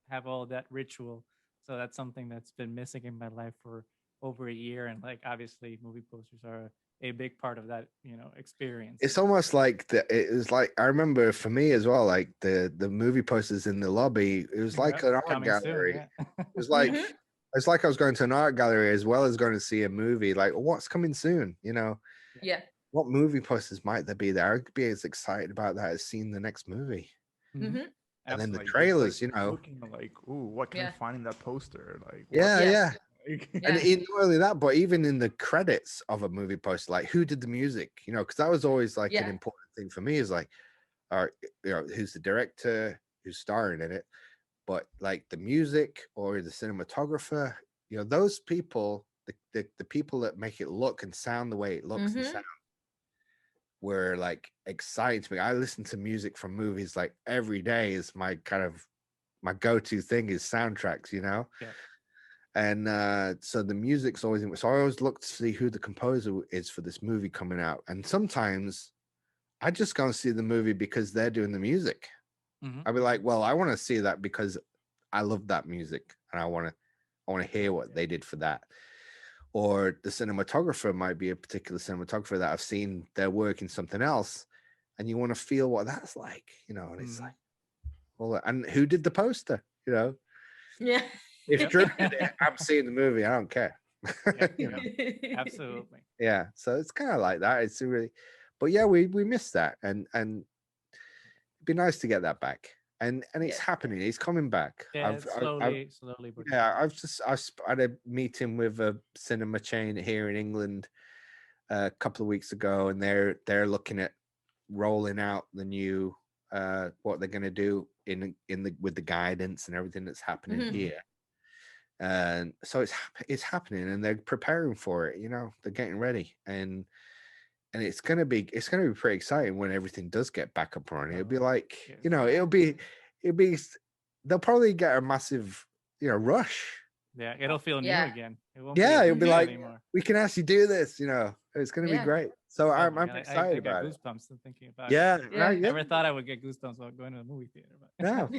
have all that ritual. So that's something that's been missing in my life for over a year. And like obviously, movie posters are a big part of that, experience. It's almost like it was like, I remember for me as well, like the movie posters in the lobby, it was like Yep, an art coming soon. gallery. Yeah. It was like Mhm. it's like I was going to an art gallery as well as going to see a movie. Like, what's coming soon? Yeah. What movie posters might there be there? I'd be as excited about that as seeing the next movie. Mhm. Mhm. And then the Like just like trailers, looking like, ooh, what can I Yeah. find in that poster? Like Yeah, Yeah. yeah. like, And Yeah. not only that, but even in the credits of a movie poster, like who did the music? Because that was always like an Yeah. important thing for me, is like, who's the director, who's starring in it, but like the music or the cinematographer, those people, the people that make it look and sound the way it looks and Mhm. sound, were like exciting to me. I listen to music from movies like every day. Is my kind of my go-to thing, is soundtracks. Yeah. And so the music's always so I always look to see who the composer is for this movie coming out, and sometimes I just go and see the movie because they're doing the music. Mhm. I'd be like, well, I want to see that because I love that music, and I want to hear what they did for that. Or the cinematographer might be a particular cinematographer that I've seen their work in something else, and you want to feel what that's like, and it's like, well, and who did the poster? Yeah. If Yep. Drew did it, I'm seeing the movie. I don't care. Yep. You know? Absolutely. Yeah. So it's kind of like that. It's really, but yeah, we missed that, and it'd be nice to get that back. and it's Yeah. happening. It's coming back. Yeah, it's slowly, but Yeah, I had a meeting with a cinema chain here in England a couple of weeks ago, and they're looking at rolling out the new what they're going to do in the with the guidance and everything that's happening Mhm. here. And so it's happening, and they're preparing for it. You know, they're getting ready, and it's gonna be pretty exciting when everything does get back up and running. It'll be like, yes. you know, it'll be they'll probably get a massive, you know, rush. Yeah, it'll feel new Yeah. again. It won't Yeah, be it'll be new like, anymore. we can actually do this. You know, it's gonna be Yeah. great. So Oh I'm my God, excited I got about it. goosebumps thinking about Yeah, it. Yeah. yeah. Never thought I would get goosebumps while going to the movie theater. But No,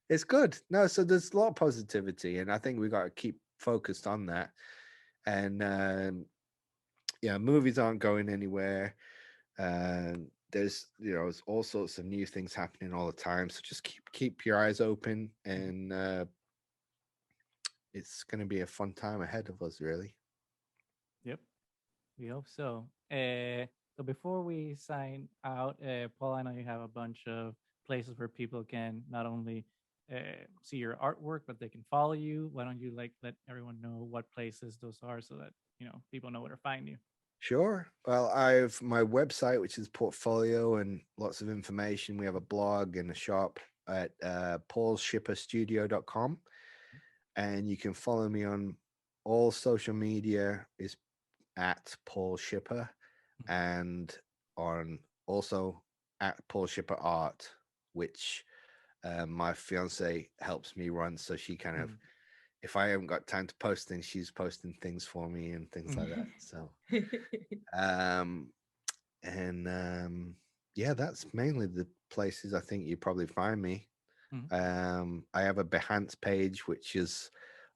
it's good. No, so there's a lot of positivity, and I think we got to keep focused on that. And yeah, movies aren't going anywhere. There's, you know, there's all sorts of new things happening all the time. So just keep your eyes open, and it's going to be a fun time ahead of us, really. Yep, we hope so. So before we sign out, Paul, I know you have a bunch of places where people can not only see your artwork, but they can follow you. Why don't you like let everyone know what places those are so that people know where to find you? Sure. Well, I have my website, which is portfolio and lots of information. We have a blog and a shop at paulshipperstudio.com. And you can follow me on all social media is at Paul Shipper, and on also at Paul Shipper Art, which my fiance helps me run. So she kind of, if I haven't got time to post things, she's posting things for me and things like that. So, yeah, that's mainly the places I think you probably find me. I have a Behance page, which is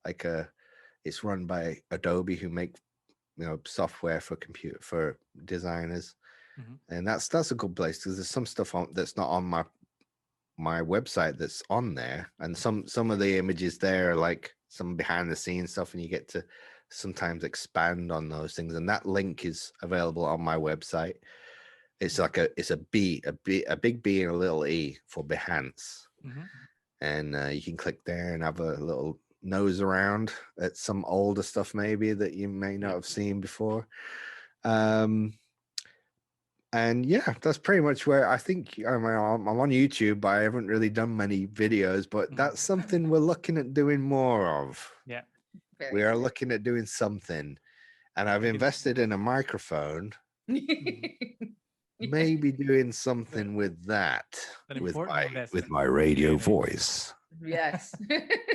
like it's run by Adobe, who make, you know, software for designers, and that's a good place because there's some stuff that's not on my website that's on there, and some of the images there are like some behind the scenes stuff, and you get to sometimes expand on those things, and that link is available on my website. It's like a big B and a little E for Behance. And you can click there and have a little nose around at some older stuff maybe that you may not have seen before. And yeah, that's pretty much where I think I'm on YouTube, but I haven't really done many videos, but that's something we're looking at doing more of. Yeah. We are looking at doing something, and I've invested in a microphone. Maybe doing something with that, with my radio voice. Yes.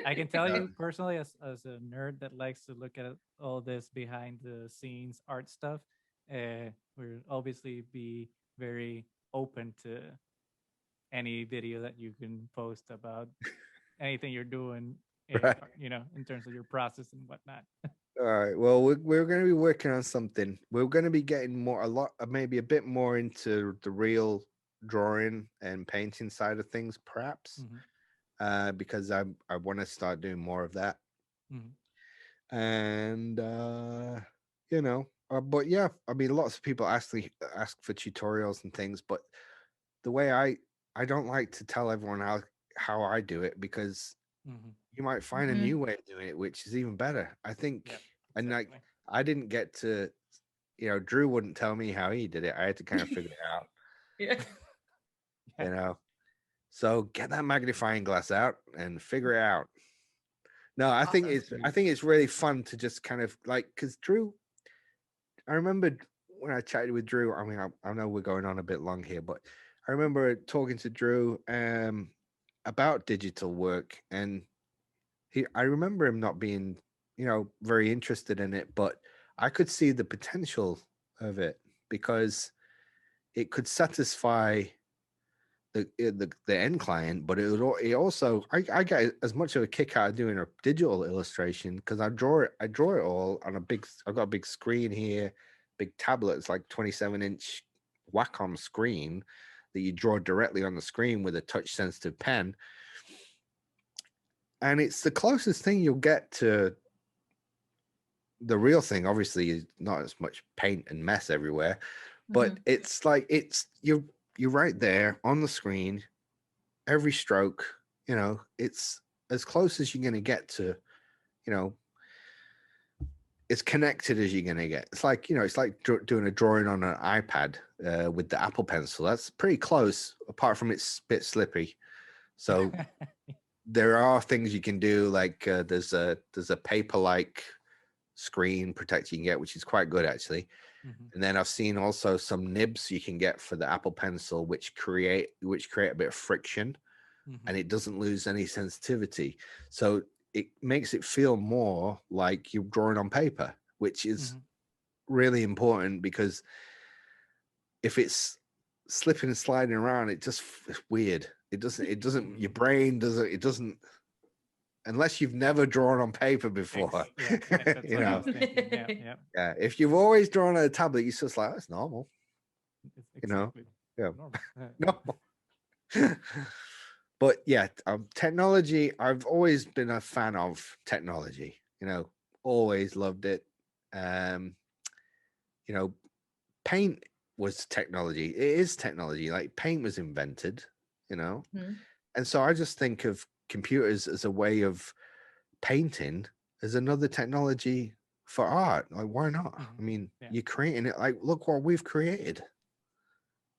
I can tell you personally, as a nerd that likes to look at all this behind the scenes art stuff, we'll obviously be very open to any video that you can post about anything you're doing, Right. in terms of your process and whatnot. All right. Well, we're going to be working on something. We're going to be getting maybe a bit more into the real drawing and painting side of things, perhaps, because I want to start doing more of that. And but yeah, I mean, lots of people ask for tutorials and things, but the way I don't like to tell everyone how I do it, because you might find a new way of doing it, which is even better, I think. And like, I didn't get to, Drew wouldn't tell me how he did it. I had to kind of figure it out. Yeah. So get that magnifying glass out and figure it out. No, I think it's really fun to just kind of like, because Drew, I remember when I chatted with Drew, I mean, I know we're going on a bit long here, but I remember talking to Drew about digital work, and I remember him not being, very interested in it, but I could see the potential of it because it could satisfy the end client, but it also I get as much of a kick out of doing a digital illustration because I draw it all on I've got a big screen here, big tablet. It's like 27-inch Wacom screen that you draw directly on the screen with a touch sensitive pen, and it's the closest thing you'll get to the real thing. Obviously, is not as much paint and mess everywhere, but it's like you're right there on the screen. every stroke, it's as close as you're going to get to, as connected as you're going to get. It's like, it's like doing a drawing on an iPad with the Apple Pencil. That's pretty close, apart from it's a bit slippy. So there are things you can do, like there's a paper-like screen protector you can get, which is quite good actually. And then I've seen also some nibs you can get for the Apple Pencil, which create a bit of friction, and it doesn't lose any sensitivity. So it makes it feel more like you're drawing on paper, which is really important, because if it's slipping and sliding around, it's weird. It doesn't, your brain doesn't, unless you've never drawn on paper before. Yeah, yeah. If you've always drawn on a tablet, you're just like, that's normal. Exactly. Yeah. Normal. No. But yeah, technology, I've always been a fan of technology, always loved it. Paint was technology. It is technology. Like paint was invented, and so I just think of computers as a way of painting as another technology for art. Like, why not? I mean, you're creating it. Like, look what we've created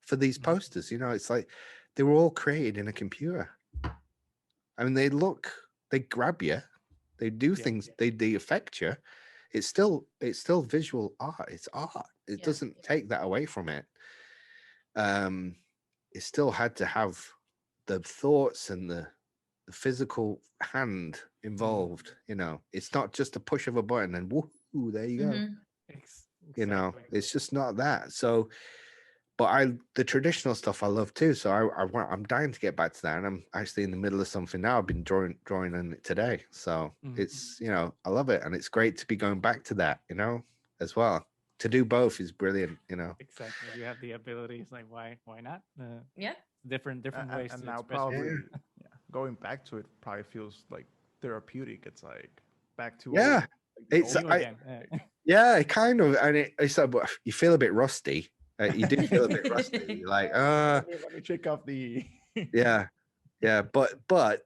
for these posters. It's like they were all created in a computer. I mean, they grab you, they do things, they affect you. It's still visual art. It's art. It doesn't take that away from it. It still had to have the thoughts and the physical hand involved. It's not just a push of a button and woohoo, there you go. Exactly. It's just not that. So, but the traditional stuff I love too. So I'm dying to get back to that, and I'm actually in the middle of something now. I've been drawing on it today. So it's I love it, and it's great to be going back to that. As well. To do both is brilliant. Exactly. You have the abilities. Like, why not? Yeah. Different ways and to now express probably it. going back to it probably feels like therapeutic. It's like back to Yeah. old, like the It's old again. yeah, kind of, and it's like, you feel a bit rusty. You do feel a bit rusty. You're like, let me check off the yeah, but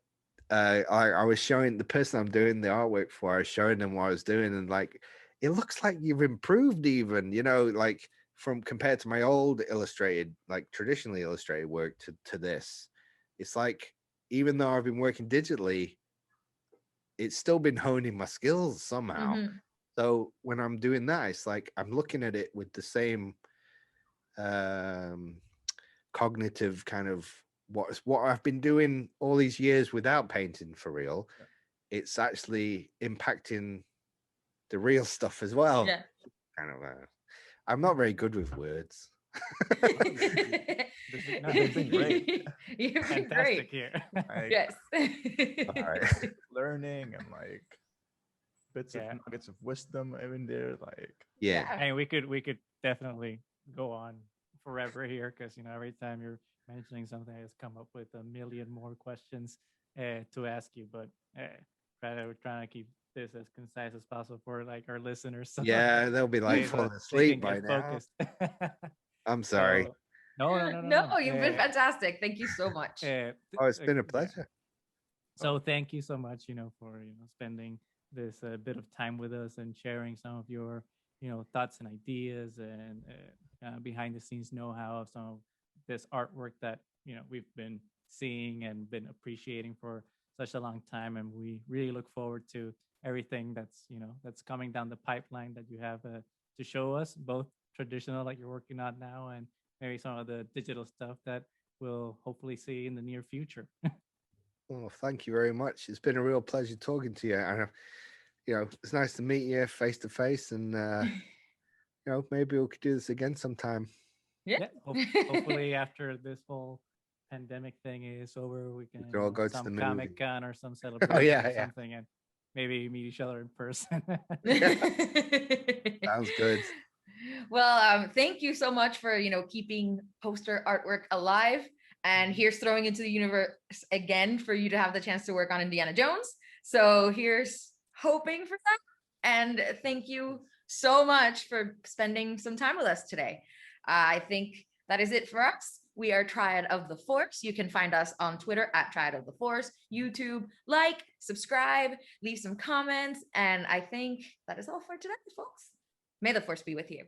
I was showing the person I'm doing the artwork for. I was showing them what I was doing, and like, it looks like you've improved, even, like from compared to my old illustrated, like traditionally illustrated work to this. It's like, even though I've been working digitally, it's still been honing my skills somehow. So when I'm doing that, it's like I'm looking at it with the same cognitive kind of what I've been doing all these years without painting for real. It's actually impacting the real stuff as well. Yeah. Kind of. I'm not very good with words. You've been great. You've been Fantastic great. here. Like, Yes. All right. learning and like bits of nuggets of wisdom in there. Like, Yeah. And we could definitely go on forever here, because every time you're mentioning something, I just come up with a million more questions to ask you. But we're trying to keep this as concise as possible for like our listeners. So Yeah, they'll be like falling asleep by now. I'm sorry. So, no. No, you've been fantastic. Thank you so much. Oh, it's been a pleasure. So thank you so much, for spending this bit of time with us and sharing some of your thoughts and ideas and behind the scenes know-how of some of this artwork that we've been seeing and been appreciating for such a long time. And we really look forward to everything that's coming down the pipeline that you have to show us, both traditional like you're working on now, and maybe some of the digital stuff that we'll hopefully see in the near future. Well, thank you very much. It's been a real pleasure talking to you. And it's nice to meet you face to face, and maybe we could do this again sometime. Yeah. Hopefully after this whole pandemic thing is over, we can all go to some the movie. Comic-Con or some celebration or something, and maybe meet each other in person. Sounds good. Well, thank you so much for keeping poster artwork alive. And here's throwing into the universe again for you to have the chance to work on Indiana Jones. So here's hoping for that. And thank you so much for spending some time with us today. I think that is it for us. We are Triad of the Force. You can find us on Twitter at Triad of the Force, YouTube, like, subscribe, leave some comments. And I think that is all for today, folks. May the Force be with you.